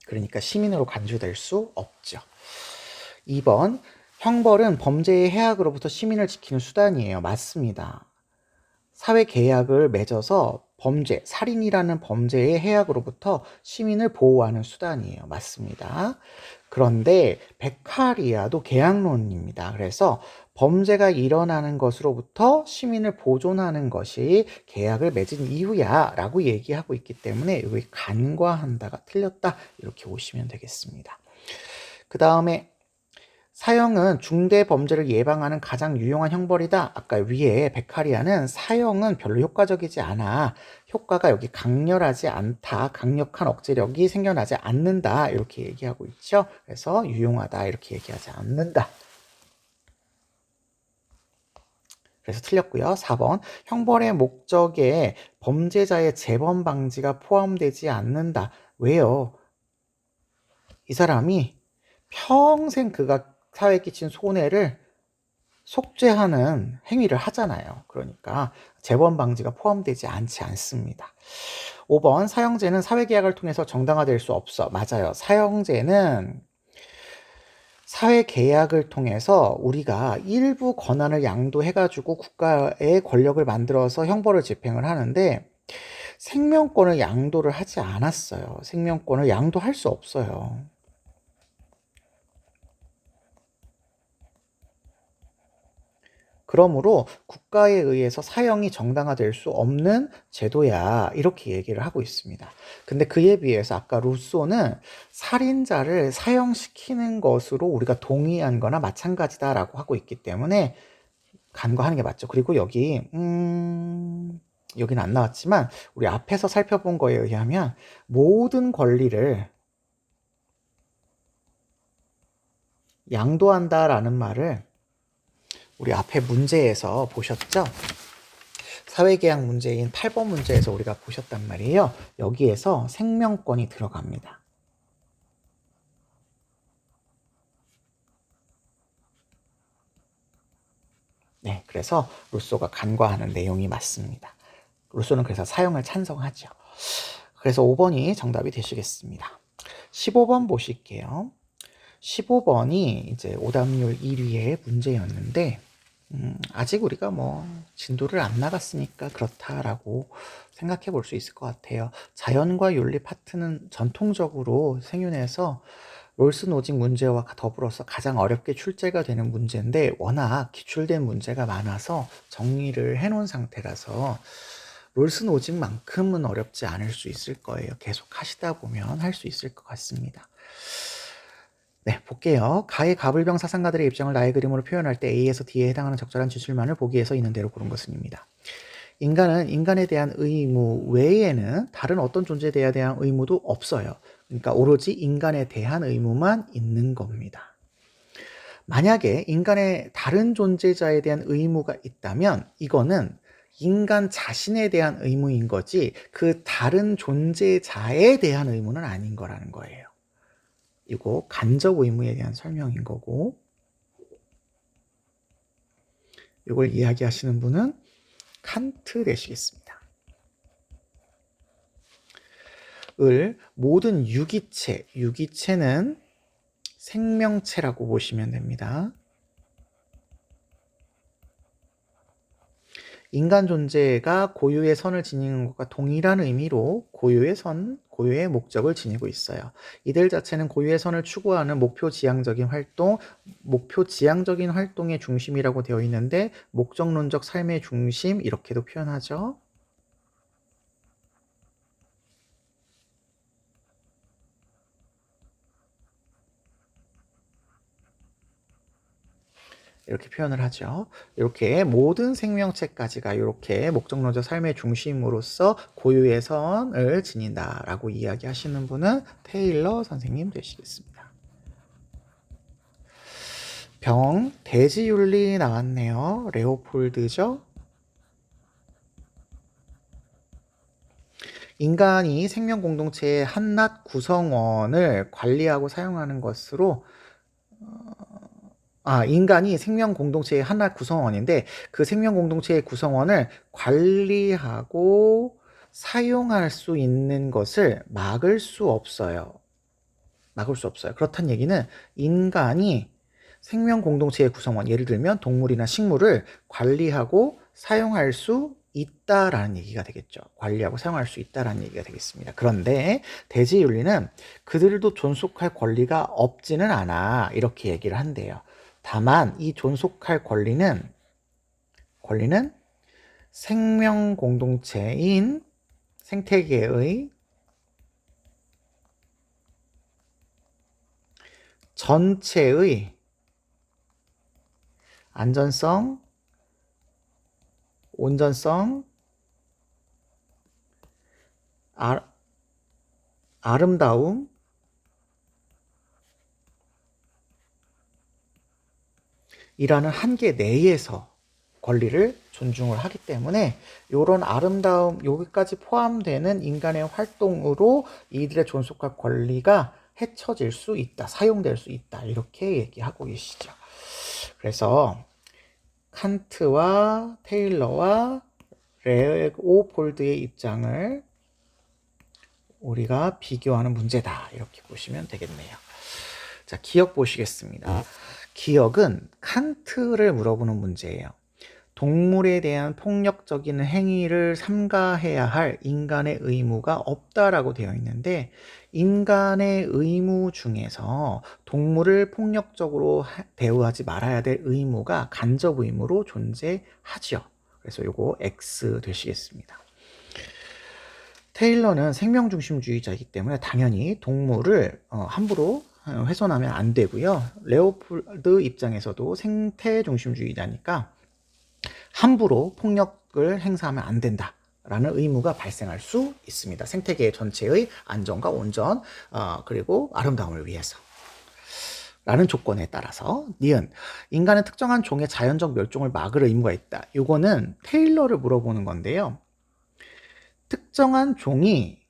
그러니까 시민으로 간주될 수 없죠. 2번 형벌은 범죄의 해악으로부터 시민을 지키는 수단이에요. 맞습니다. 사회 계약을 맺어서 범죄, 살인이라는 범죄의 해악으로부터 시민을 보호하는 수단이에요. 맞습니다. 그런데 베카리아도 계약론입니다. 그래서 범죄가 일어나는 것으로부터 시민을 보존하는 것이 계약을 맺은 이유야 라고 얘기하고 있기 때문에 여기 간과한다가 틀렸다 이렇게 보시면 되겠습니다. 그 다음에 사형은 중대 범죄를 예방하는 가장 유용한 형벌이다. 아까 위에 베카리아는 사형은 별로 효과적이지 않아. 효과가 여기 강렬하지 않다. 강력한 억제력이 생겨나지 않는다. 이렇게 얘기하고 있죠. 그래서 유용하다. 이렇게 얘기하지 않는다. 그래서 틀렸고요. 4번 형벌의 목적에 범죄자의 재범 방지가 포함되지 않는다. 왜요? 이 사람이 평생 그가 사회에 끼친 손해를 속죄하는 행위를 하잖아요. 그러니까 재범 방지가 포함되지 않지 않습니다. 5번 사형제는 사회계약을 통해서 정당화될 수 없어. 맞아요. 사형제는 사회계약을 통해서 우리가 일부 권한을 양도해가지고 국가의 권력을 만들어서 형벌을 집행을 하는데 생명권을 양도를 하지 않았어요. 생명권을 양도할 수 없어요. 그러므로 국가에 의해서 사형이 정당화될 수 없는 제도야 이렇게 얘기를 하고 있습니다. 근데 그에 비해서 아까 루소는 살인자를 사형시키는 것으로 우리가 동의한 거나 마찬가지다라고 하고 있기 때문에 간과하는 게 맞죠. 그리고 여기는 안 나왔지만 우리 앞에서 살펴본 거에 의하면 모든 권리를 양도한다라는 말을 우리 앞에 문제에서 보셨죠? 사회계약 문제인 8번 문제에서 우리가 보셨단 말이에요. 여기에서 생명권이 들어갑니다. 네, 그래서 루소가 간과하는 내용이 맞습니다. 루소는 그래서 사용을 찬성하죠. 그래서 5번이 정답이 되시겠습니다. 15번 보실게요. 15번이 이제 오답률 1위의 문제였는데 아직 우리가 뭐 진도를 안 나갔으니까 그렇다라고 생각해 볼 수 있을 것 같아요. 자연과 윤리 파트는 전통적으로 생윤에서 롤스 노직 문제와 더불어서 가장 어렵게 출제가 되는 문제인데 워낙 기출된 문제가 많아서 정리를 해놓은 상태라서 롤스 노직만큼은 어렵지 않을 수 있을 거예요. 계속 하시다 보면 할 수 있을 것 같습니다. 네, 볼게요. 가의 가불병 사상가들의 입장을 나의 그림으로 표현할 때 A에서 D에 해당하는 적절한 지출만을 보기에서 있는 대로 고른 것은입니다. 인간은 인간에 대한 의무 외에는 다른 어떤 존재에 대한 의무도 없어요. 그러니까 오로지 인간에 대한 의무만 있는 겁니다. 만약에 인간의 다른 존재자에 대한 의무가 있다면 이거는 인간 자신에 대한 의무인 거지 그 다른 존재자에 대한 의무는 아닌 거라는 거예요. 이거 간접 의무에 대한 설명인 거고 이걸 이야기하시는 분은 칸트 되시겠습니다. 모든 유기체는 생명체라고 보시면 됩니다. 인간 존재가 고유의 선을 지니는 것과 동일한 의미로 고유의 선, 고유의 목적을 지니고 있어요. 이들 자체는 고유의 선을 추구하는 목표 지향적인 활동의 중심이라고 되어 있는데 목적론적 삶의 중심 이렇게도 표현하죠. 이렇게 표현을 하죠. 이렇게 모든 생명체까지가 이렇게 목적론적 삶의 중심으로서 고유의 선을 지닌다라고 이야기하시는 분은 테일러 선생님 되시겠습니다. 대지윤리 나왔네요. 레오폴드죠. 인간이 생명 공동체의 한낱 구성원을 관리하고 사용하는 것으로 인간이 생명 공동체의 하나 구성원인데 그 생명 공동체의 구성원을 관리하고 사용할 수 있는 것을 막을 수 없어요. 그렇다는 얘기는 인간이 생명 공동체의 구성원, 예를 들면 동물이나 식물을 관리하고 사용할 수 있다라는 얘기가 되겠죠. 관리하고 사용할 수 있다라는 얘기가 되겠습니다. 그런데 대지윤리는 그들도 존속할 권리가 없지는 않아 이렇게 얘기를 한대요. 다만 이 존속할 권리는 생명 공동체인 생태계의 전체의 안전성, 온전성, 아름다움, 이라는 한계 내에서 권리를 존중을 하기 때문에 이런 아름다움, 여기까지 포함되는 인간의 활동으로 이들의 존속할 권리가 헤쳐질 수 있다, 사용될 수 있다, 이렇게 얘기하고 계시죠. 그래서 칸트와 테일러와 레오폴드의 입장을 우리가 비교하는 문제다, 이렇게 보시면 되겠네요. 자, 기억 보시겠습니다. 기억은 칸트를 물어보는 문제예요. 동물에 대한 폭력적인 행위를 삼가해야 할 인간의 의무가 없다라고 되어 있는데, 인간의 의무 중에서 동물을 폭력적으로 대우하지 말아야 될 의무가 간접 의무로 존재하죠. 그래서 요거 X 되시겠습니다. 테일러는 생명중심주의자이기 때문에 당연히 동물을 함부로 훼손하면 안 되고요. 레오폴드 입장에서도 생태중심주의자니까 함부로 폭력을 행사하면 안 된다 라는 의무가 발생할 수 있습니다. 생태계 전체의 안전과 온전, 그리고 아름다움을 위해서 라는 조건에 따라서. 니은, 인간은 특정한 종의 자연적 멸종을 막을 의무가 있다. 이거는 테일러를 물어보는 건데요. 특정한 종이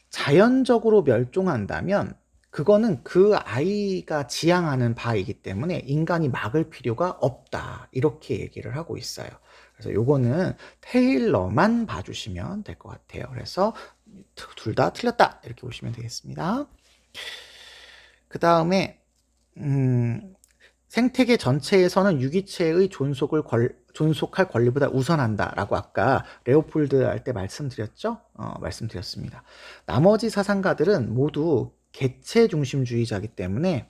자연적으로 멸종한다면 그거는 그 아이가 지향하는 바이기 때문에 인간이 막을 필요가 없다, 이렇게 얘기를 하고 있어요. 그래서 요거는 테일러만 봐주시면 될 것 같아요. 그래서 둘 다 틀렸다, 이렇게 보시면 되겠습니다. 그 다음에 생태계 전체에서는 유기체의 존속할 권리보다 우선한다라고 아까 레오폴드 할 때 말씀드렸죠? 말씀드렸습니다. 나머지 사상가들은 모두 개체 중심주의자이기 때문에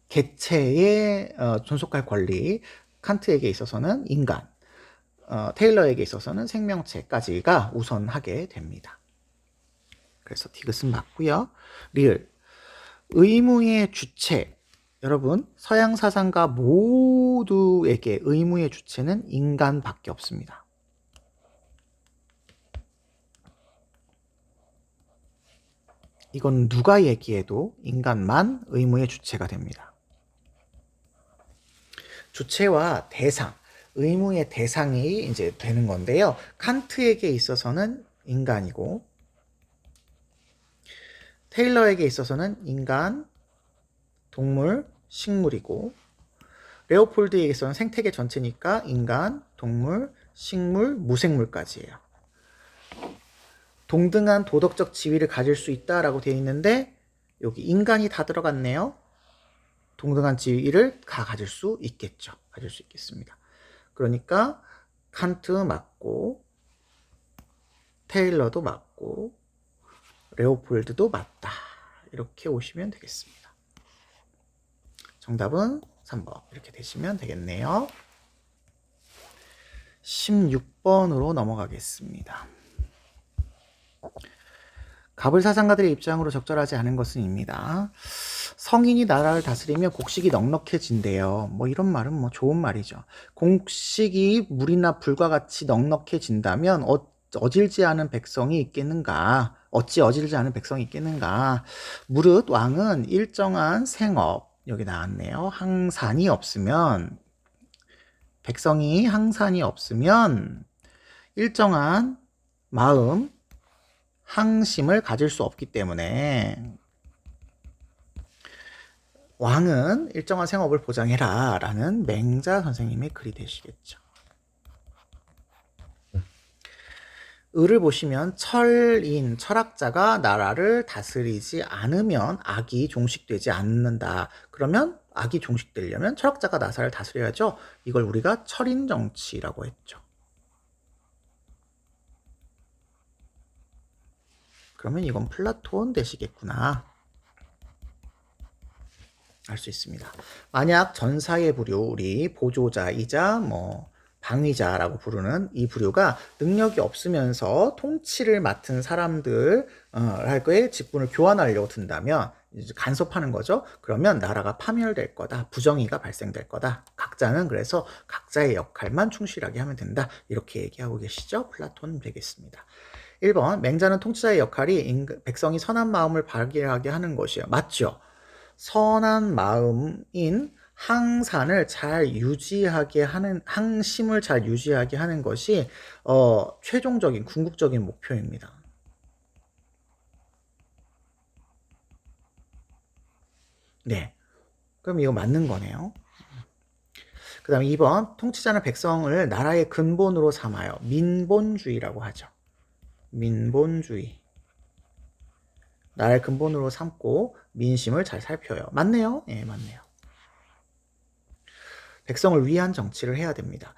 개체의 존속할 권리, 칸트에게 있어서는 인간, 테일러에게 있어서는 생명체까지가 우선하게 됩니다. 그래서 디귿은 맞고요. 리을, 의무의 주체. 여러분, 서양 사상가 모두에게 의무의 주체는 인간밖에 없습니다. 이건 누가 얘기해도 인간만 의무의 주체가 됩니다. 주체와 대상, 의무의 대상이 이제 되는 건데요. 칸트에게 있어서는 인간이고, 테일러에게 있어서는 인간, 동물, 식물이고, 레오폴드에게 있어서는 생태계 전체니까 인간, 동물, 식물, 무생물까지예요. 동등한 도덕적 지위를 가질 수 있다라고 되어 있는데 여기 인간이 다 들어갔네요. 동등한 지위를 다 가질 수 있겠죠. 가질 수 있겠습니다. 그러니까 칸트 맞고, 테일러도 맞고, 레오폴드도 맞다, 이렇게 오시면 되겠습니다. 정답은 3번 이렇게 되시면 되겠네요. 16번으로 넘어가겠습니다. 가불 사상가들의 입장으로 적절하지 않은 것은 입니다. 성인이 나라를 다스리면 곡식이 넉넉해진대요. 뭐 이런 말은 뭐 좋은 말이죠. 곡식이 물이나 불과 같이 넉넉해진다면 어질지 않은 백성이 있겠는가? 어찌 어질지 않은 백성이 있겠는가? 무릇 왕은 일정한 생업, 여기 나왔네요. 항산이 없으면, 백성이 항산이 없으면 일정한 마음, 항심을 가질 수 없기 때문에 왕은 일정한 생업을 보장해라 라는 맹자 선생님의 글이 되시겠죠. 을을 보시면 철인, 철학자가 나라를 다스리지 않으면 악이 종식되지 않는다. 그러면 악이 종식되려면 철학자가 나라를 다스려야죠. 이걸 우리가 철인 정치라고 했죠. 그러면 이건 플라톤 되시겠구나. 알 수 있습니다. 만약 전사의 부류, 우리 보조자이자 방위자라고 부르는 이 부류가 능력이 없으면서 통치를 맡은 사람들 의 직분을 교환하려고 든다면 이제 간섭하는 거죠. 그러면 나라가 파멸될 거다. 부정의가 발생될 거다. 각자는 그래서 각자의 역할만 충실하게 하면 된다. 이렇게 얘기하고 계시죠. 플라톤 되겠습니다. 1번 맹자는 통치자의 역할이 백성이 선한 마음을 발휘하게 하는 것이에요. 맞죠? 선한 마음인 항산을 잘 유지하게 하는, 항심을 잘 유지하게 하는 것이 최종적인 궁극적인 목표입니다. 네, 그럼 이거 맞는 거네요. 그 다음에 2번 통치자는 백성을 나라의 근본으로 삼아요. 민본주의라고 하죠. 민본주의. 나라의 근본으로 삼고 민심을 잘 살펴요. 맞네요. 예, 맞네요. 백성을 위한 정치를 해야 됩니다.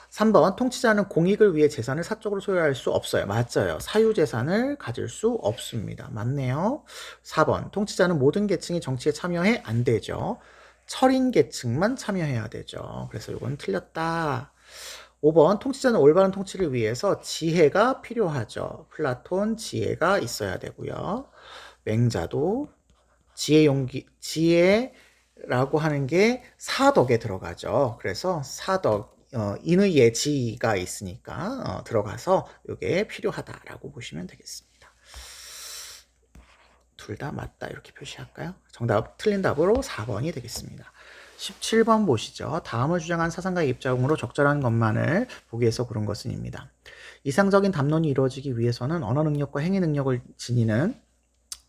3번 통치자는 공익을 위해 재산을 사적으로 소유할 수 없어요. 맞아요. 사유재산을 가질 수 없습니다. 맞네요. 4번 통치자는 모든 계층이 정치에 참여해? 안 되죠. 철인 계층만 참여해야 되죠. 그래서 이건 틀렸다. 5번 통치자는 올바른 통치를 위해서 지혜가 필요하죠. 플라톤 지혜가 있어야 되고요. 맹자도 지혜라고 하는 게 사덕에 들어가죠. 그래서 사덕, 인의 예지가 있으니까 들어가서 이게 필요하다라고 보시면 되겠습니다. 둘 다 맞다 이렇게 표시할까요? 정답 틀린 답으로 4번이 되겠습니다. 17번 보시죠. 다음을 주장한 사상가의 입장으로 적절한 것만을 보기 위해서 고른 것은입니다. 이상적인 담론이 이루어지기 위해서는 언어 능력과 행위 능력을 지니는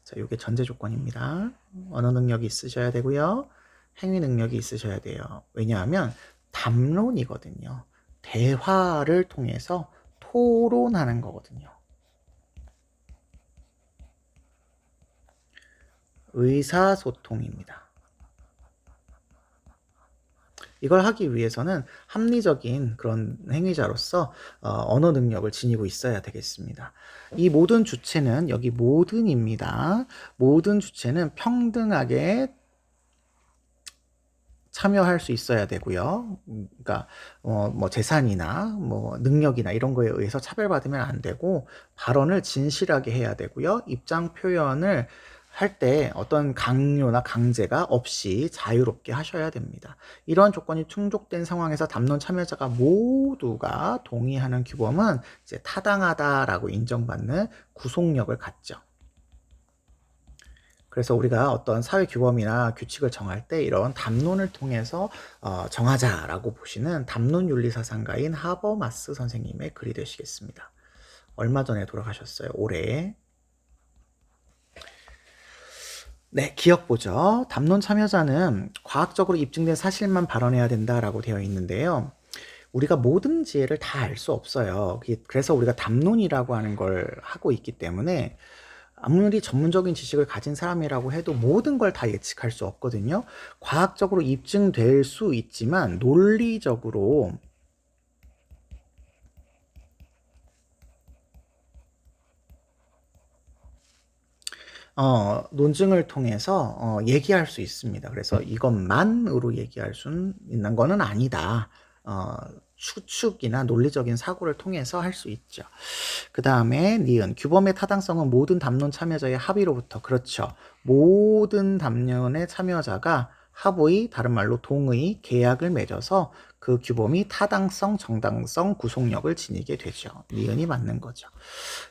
자, 이게 전제 조건입니다. 언어 능력이 있으셔야 되고요. 행위 능력이 있으셔야 돼요. 왜냐하면 담론이거든요. 대화를 통해서 토론하는 거거든요. 의사소통입니다. 이걸 하기 위해서는 합리적인 그런 행위자로서 언어 능력을 지니고 있어야 되겠습니다. 이 모든 주체는 여기 모든입니다. 모든 주체는 평등하게 참여할 수 있어야 되고요. 그러니까 재산이나 능력이나 이런 거에 의해서 차별받으면 안 되고 발언을 진실하게 해야 되고요. 입장 표현을 할 때 어떤 강요나 강제가 없이 자유롭게 하셔야 됩니다. 이러한 조건이 충족된 상황에서 담론 참여자가 모두가 동의하는 규범은 이제 타당하다라고 인정받는 구속력을 갖죠. 그래서 우리가 어떤 사회 규범이나 규칙을 정할 때 이런 담론을 통해서 정하자라고 보시는 담론윤리사상가인 하버마스 선생님의 글이 되시겠습니다. 얼마 전에 돌아가셨어요. 올해. 네, 기억보죠. 담론 참여자는 과학적으로 입증된 사실만 발언해야 된다라고 되어 있는데요. 우리가 모든 지혜를 다 알 수 없어요. 그래서 우리가 담론이라고 하는 걸 하고 있기 때문에 아무리 전문적인 지식을 가진 사람이라고 해도 모든 걸 다 예측할 수 없거든요. 과학적으로 입증될 수 있지만 논리적으로 논증을 통해서 얘기할 수 있습니다. 그래서 이것만으로 얘기할 수 있는 거는 아니다. 추측이나 논리적인 사고를 통해서 할 수 있죠. 그 다음에 니은 규범의 타당성은 모든 담론 참여자의 합의로부터 그렇죠. 모든 담론의 참여자가 합의, 다른 말로 동의, 계약을 맺어서 그 규범이 타당성, 정당성, 구속력을 지니게 되죠. 니은이 맞는 거죠.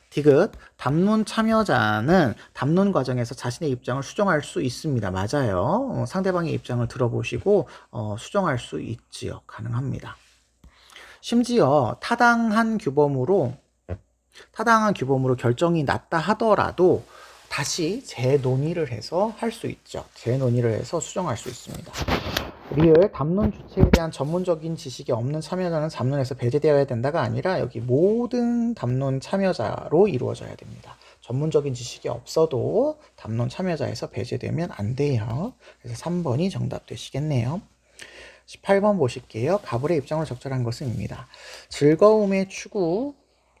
디귿 담론 참여자는 담론 과정에서 자신의 입장을 수정할 수 있습니다. 맞아요. 상대방의 입장을 들어보시고 수정할 수 있지요. 가능합니다. 심지어 타당한 규범으로 결정이 났다 하더라도 다시 재논의를 해서 할 수 있죠. 재논의를 해서 수정할 수 있습니다. 리을 담론 주체에 대한 전문적인 지식이 없는 참여자는 담론에서 배제되어야 된다가 아니라 여기 모든 담론 참여자로 이루어져야 됩니다. 전문적인 지식이 없어도 담론 참여자에서 배제되면 안 돼요. 그래서 3번이 정답 되시겠네요. 18번 보실게요. 가불의 입장으로 적절한 것은입니다. 즐거움의 추구,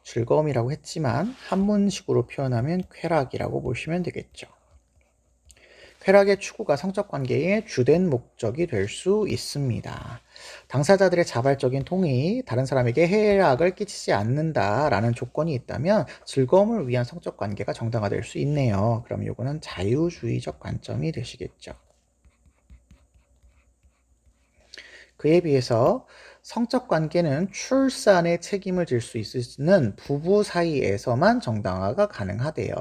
즐거움이라고 했지만 한문식으로 표현하면 쾌락이라고 보시면 되겠죠. 쾌락의 추구가 성적 관계의 주된 목적이 될 수 있습니다. 당사자들의 자발적인 동의, 다른 사람에게 해악을 끼치지 않는다라는 조건이 있다면 즐거움을 위한 성적 관계가 정당화될 수 있네요. 그럼 이거는 자유주의적 관점이 되시겠죠. 그에 비해서 성적 관계는 출산에 책임을 질 수 있는 부부 사이에서만 정당화가 가능하대요.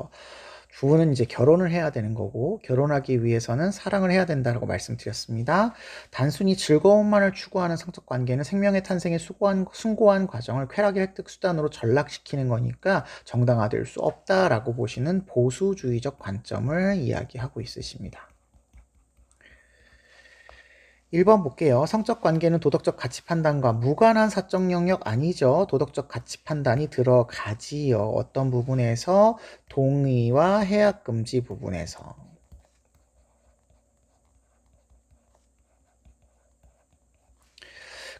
부부는 이제 결혼을 해야 되는 거고 결혼하기 위해서는 사랑을 해야 된다고 말씀드렸습니다. 단순히 즐거움만을 추구하는 성적 관계는 생명의 탄생에 숭고한 과정을 쾌락의 획득 수단으로 전락시키는 거니까 정당화될 수 없다라고 보시는 보수주의적 관점을 이야기하고 있으십니다. 1번 볼게요. 성적 관계는 도덕적 가치 판단과 무관한 사적 영역 아니죠. 도덕적 가치 판단이 들어가지요. 어떤 부분에서? 동의와 해악 금지 부분에서.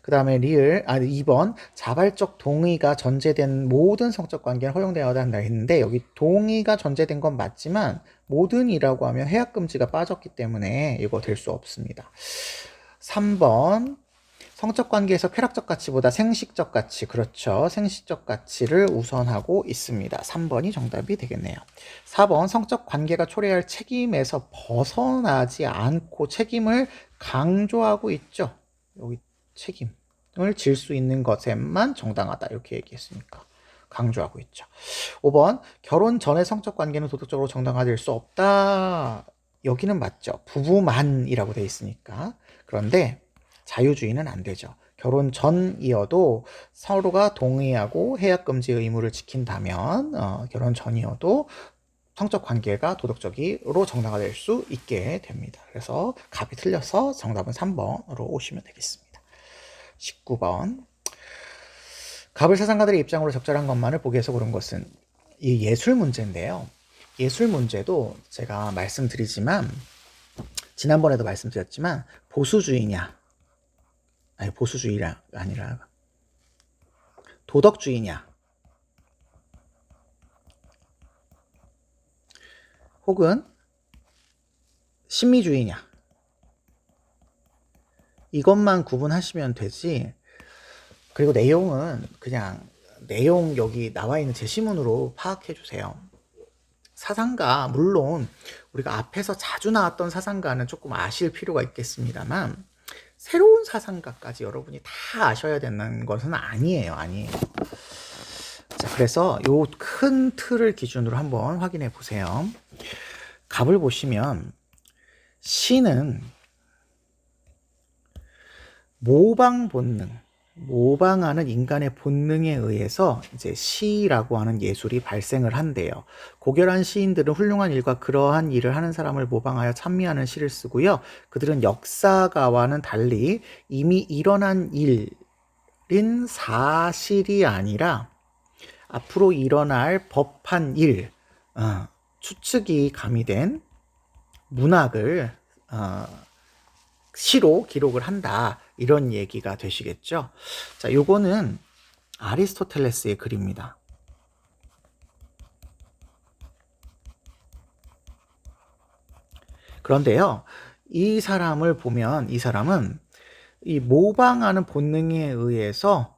그 다음에 2번 자발적 동의가 전제된 모든 성적 관계는 허용되어야 한다 했는데 여기 동의가 전제된 건 맞지만 모든이라고 하면 해악 금지가 빠졌기 때문에 이거 될 수 없습니다. 3번 성적 관계에서 쾌락적 가치보다 생식적 가치, 그렇죠. 생식적 가치를 우선하고 있습니다. 3번이 정답이 되겠네요. 4번 성적 관계가 초래할 책임에서 벗어나지 않고 책임을 강조하고 있죠. 여기 책임을 질 수 있는 것에만 정당하다 이렇게 얘기했으니까 강조하고 있죠. 5번 결혼 전의 성적 관계는 도덕적으로 정당화될 수 없다. 여기는 맞죠. 부부만이라고 돼 있으니까. 그런데 자유주의는 안 되죠. 결혼 전이어도 서로가 동의하고 해약 금지 의무를 지킨다면 결혼 전이어도 성적 관계가 도덕적으로 정당화될 수 있게 됩니다. 그래서 답이 틀려서 정답은 3번으로 오시면 되겠습니다. 19번 갑을 사상가들의 입장으로 적절한 것만을 보기 위해서 고른 것은 이 예술 문제인데요. 예술 문제도 제가 말씀드리지만 지난번에도 말씀드렸지만 보수주의냐 아니 보수주의가 아니라 도덕주의냐 혹은 신미주의냐 이것만 구분하시면 되지. 그리고 내용은 그냥 내용 여기 나와 있는 제시문으로 파악해 주세요. 사상가 물론 우리가 앞에서 자주 나왔던 사상가는 조금 아실 필요가 있겠습니다만 새로운 사상가까지 여러분이 다 아셔야 되는 것은 아니에요. 자, 그래서 요 큰 틀을 기준으로 한번 확인해 보세요. 갑을 보시면 시는 모방 본능, 모방하는 인간의 본능에 의해서 이제 시라고 하는 예술이 발생을 한대요. 고결한 시인들은 훌륭한 일과 그러한 일을 하는 사람을 모방하여 찬미하는 시를 쓰고요. 그들은 역사가와는 달리 이미 일어난 일인 사실이 아니라 앞으로 일어날 법한 일, 추측이 가미된 문학을 시로 기록을 한다. 이런 얘기가 되시겠죠. 자, 요거는 아리스토텔레스의 글입니다. 그런데요, 이 사람을 보면 이 사람은 이 모방하는 본능에 의해서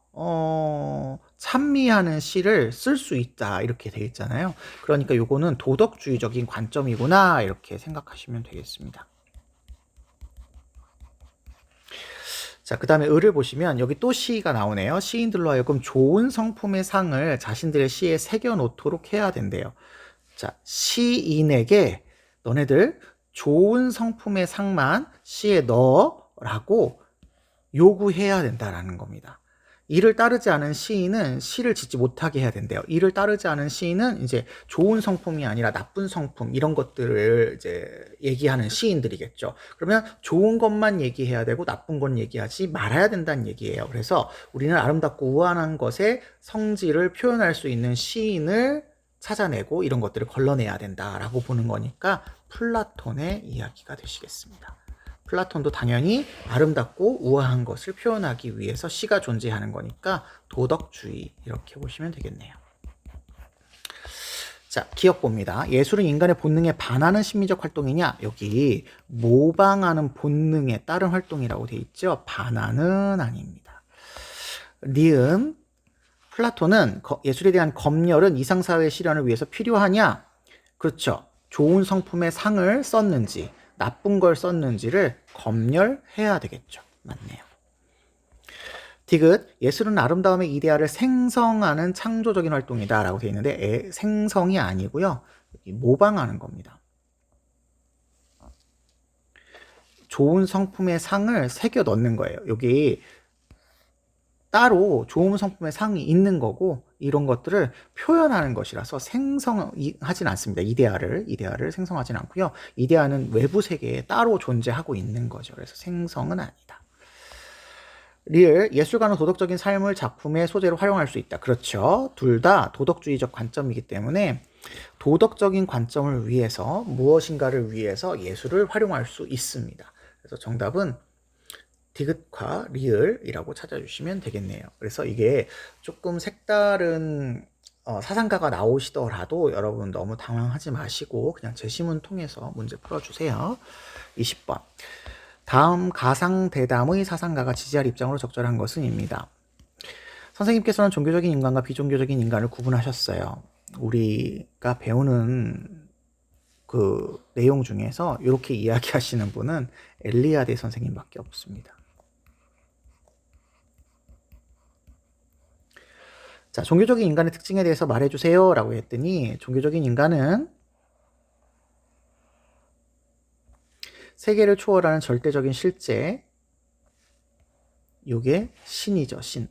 찬미하는 시를 쓸 수 있다 이렇게 되어 있잖아요. 그러니까 요거는 도덕주의적인 관점이구나 이렇게 생각하시면 되겠습니다. 자, 그 다음에 을을 보시면 여기 또 시가 나오네요. 시인들로 하여금 좋은 성품의 상을 자신들의 시에 새겨놓도록 해야 된대요. 자, 시인에게 너네들 좋은 성품의 상만 시에 넣어라고 요구해야 된다라는 겁니다. 이를 따르지 않은 시인은 시를 짓지 못하게 해야 된대요. 이를 따르지 않은 시인은 이제 좋은 성품이 아니라 나쁜 성품 이런 것들을 이제 얘기하는 시인들이겠죠. 그러면 좋은 것만 얘기해야 되고 나쁜 건 얘기하지 말아야 된다는 얘기예요. 그래서 우리는 아름답고 우아한 것의 성질을 표현할 수 있는 시인을 찾아내고 이런 것들을 걸러내야 된다라고 보는 거니까 플라톤의 이야기가 되시겠습니다. 플라톤도 당연히 아름답고 우아한 것을 표현하기 위해서 시가 존재하는 거니까 도덕주의 이렇게 보시면 되겠네요. 자, 기억 봅니다. 예술은 인간의 본능에 반하는 심미적 활동이냐? 여기 모방하는 본능에 따른 활동이라고 돼 있죠. 반하는 아닙니다. 니은 플라톤은 예술에 대한 검열은 이상사회 실현을 위해서 필요하냐? 그렇죠. 좋은 성품의 상을 썼는지 나쁜 걸 썼는지를 검열해야 되겠죠. 맞네요. 디귿, 예술은 아름다움의 이데아를 생성하는 창조적인 활동이다 라고 되어 있는데 생성이 아니고요. 모방하는 겁니다. 좋은 성품의 상을 새겨 넣는 거예요. 여기 따로 좋은 성품의 상이 있는 거고 이런 것들을 표현하는 것이라서 생성하진 않습니다. 이데아를 생성하진 않고요. 이데아는 외부 세계에 따로 존재하고 있는 거죠. 그래서 생성은 아니다. 리을, 예술가는 도덕적인 삶을 작품의 소재로 활용할 수 있다. 그렇죠. 둘 다 도덕주의적 관점이기 때문에 도덕적인 관점을 위해서 무엇인가를 위해서 예술을 활용할 수 있습니다. 그래서 정답은 디귿과 리을이라고 찾아주시면 되겠네요. 그래서 이게 조금 색다른 사상가가 나오시더라도 여러분 너무 당황하지 마시고 그냥 제시문 통해서 문제 풀어주세요. 20번. 다음 가상대담의 사상가가 지지할 입장으로 적절한 것은 입니다. 선생님께서는 종교적인 인간과 비종교적인 인간을 구분하셨어요. 우리가 배우는 그 내용 중에서 이렇게 이야기하시는 분은 엘리아데 선생님밖에 없습니다. 자, 종교적인 인간의 특징에 대해서 말해주세요 라고 했더니 종교적인 인간은 세계를 초월하는 절대적인 실제, 이게 신이죠. 신이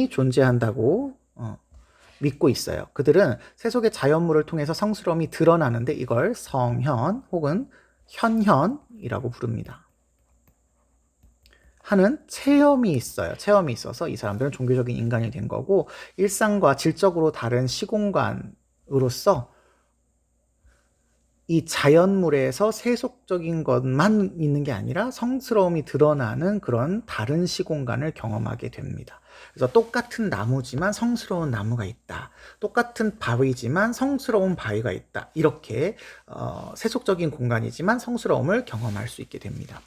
존재한다고 믿고 있어요. 그들은 세속의 자연물을 통해서 성스러움이 드러나는데 이걸 성현 혹은 현현이라고 부릅니다. 하는 체험이 있어요. 체험이 있어서 이 사람들은 종교적인 인간이 된 거고 일상과 질적으로 다른 시공간으로서 이 자연물에서 세속적인 것만 있는 게 아니라 성스러움이 드러나는 그런 다른 시공간을 경험하게 됩니다. 그래서 똑같은 나무지만 성스러운 나무가 있다. 똑같은 바위지만 성스러운 바위가 있다. 이렇게 세속적인 공간이지만 성스러움을 경험할 수 있게 됩니다.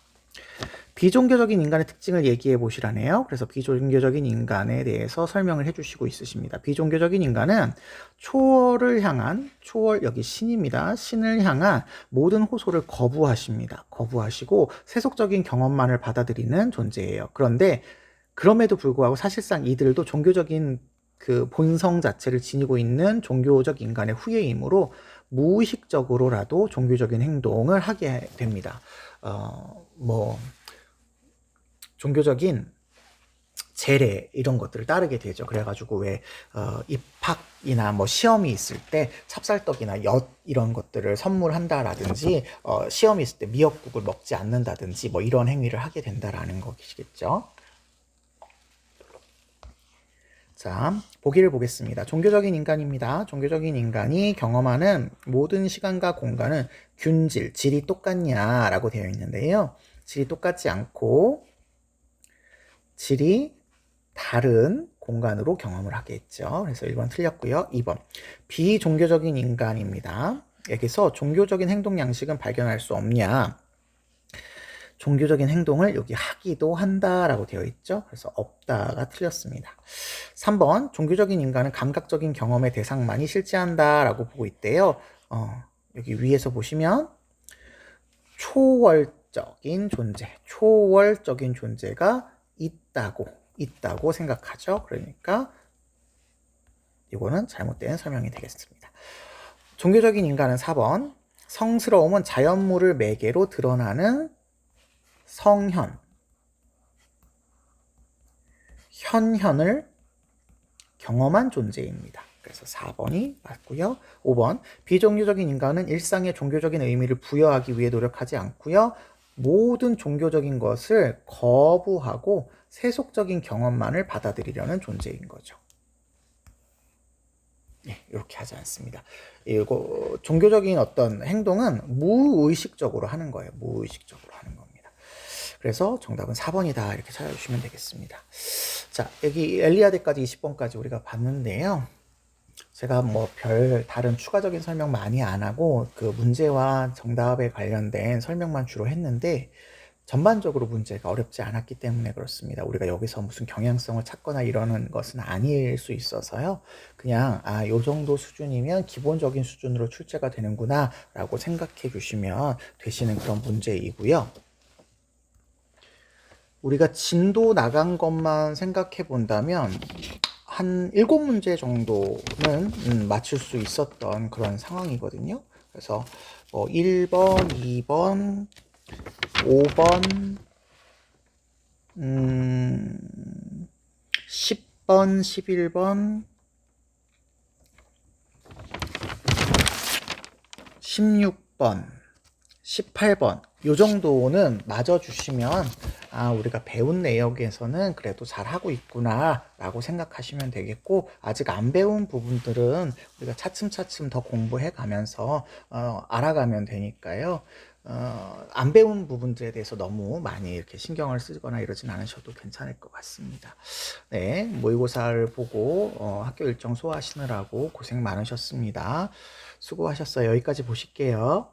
비종교적인 인간의 특징을 얘기해 보시라네요. 그래서 비종교적인 인간에 대해서 설명을 해주시고 있으십니다. 비종교적인 인간은 초월을 향한, 초월 여기 신입니다. 신을 향한 모든 호소를 거부하십니다. 거부하시고 세속적인 경험만을 받아들이는 존재예요. 그런데 그럼에도 불구하고 사실상 이들도 종교적인 그 본성 자체를 지니고 있는 종교적 인간의 후예이므로 무의식적으로라도 종교적인 행동을 하게 됩니다. 종교적인 제례 이런 것들을 따르게 되죠. 그래가지고 왜 입학이나 뭐 시험이 있을 때 찹쌀떡이나 엿 이런 것들을 선물한다라든지 시험이 있을 때 미역국을 먹지 않는다든지 뭐 이런 행위를 하게 된다라는 것이겠죠. 자, 보기를 보겠습니다. 종교적인 인간입니다. 종교적인 인간이 경험하는 모든 시간과 공간은 균질, 질이 똑같냐라고 되어 있는데요. 질이 똑같지 않고 질이 다른 공간으로 경험을 하겠죠. 그래서 1번 틀렸고요. 2번 비종교적인 인간입니다. 여기서 종교적인 행동 양식은 발견할 수 없냐. 종교적인 행동을 여기 하기도 한다라고 되어 있죠. 그래서 없다가 틀렸습니다. 3번 종교적인 인간은 감각적인 경험의 대상만이 실제한다라고 보고 있대요. 여기 위에서 보시면 초월적인 존재가 있다고 생각하죠. 그러니까 이거는 잘못된 설명이 되겠습니다. 종교적인 인간은 4번 성스러움은 자연물을 매개로 드러나는 현현을 경험한 존재입니다. 그래서 4번이 맞고요. 5번 비종교적인 인간은 일상에 종교적인 의미를 부여하기 위해 노력하지 않고요. 모든 종교적인 것을 거부하고 세속적인 경험만을 받아들이려는 존재인 거죠. 네, 이렇게 하지 않습니다. 이거 종교적인 어떤 행동은 무의식적으로 하는 거예요. 무의식적으로 하는 겁니다. 그래서 정답은 4번이다 이렇게 찾아주시면 되겠습니다. 자, 여기 엘리아데까지 20번까지 우리가 봤는데요. 제가 뭐 별 다른 추가적인 설명 많이 안 하고 그 문제와 정답에 관련된 설명만 주로 했는데 전반적으로 문제가 어렵지 않았기 때문에 그렇습니다. 우리가 여기서 무슨 경향성을 찾거나 이러는 것은 아닐 수 있어서요. 그냥 요 정도 수준이면 기본적인 수준으로 출제가 되는구나 라고 생각해 주시면 되시는 그런 문제이고요. 우리가 진도 나간 것만 생각해 본다면 한 7문제 정도는 맞출 수 있었던 그런 상황이거든요. 그래서 1번, 2번, 5번, 10번, 11번, 16번, 18번 요 정도는 맞아주시면 우리가 배운 내역에서는 그래도 잘하고 있구나 라고 생각하시면 되겠고, 아직 안 배운 부분들은 우리가 차츰차츰 더 공부해 가면서 알아가면 되니까요. 안 배운 부분들에 대해서 너무 많이 이렇게 신경을 쓰거나 이러진 않으셔도 괜찮을 것 같습니다. 네, 모의고사를 보고 학교 일정 소화하시느라고 고생 많으셨습니다. 수고하셨어요. 여기까지 보실게요.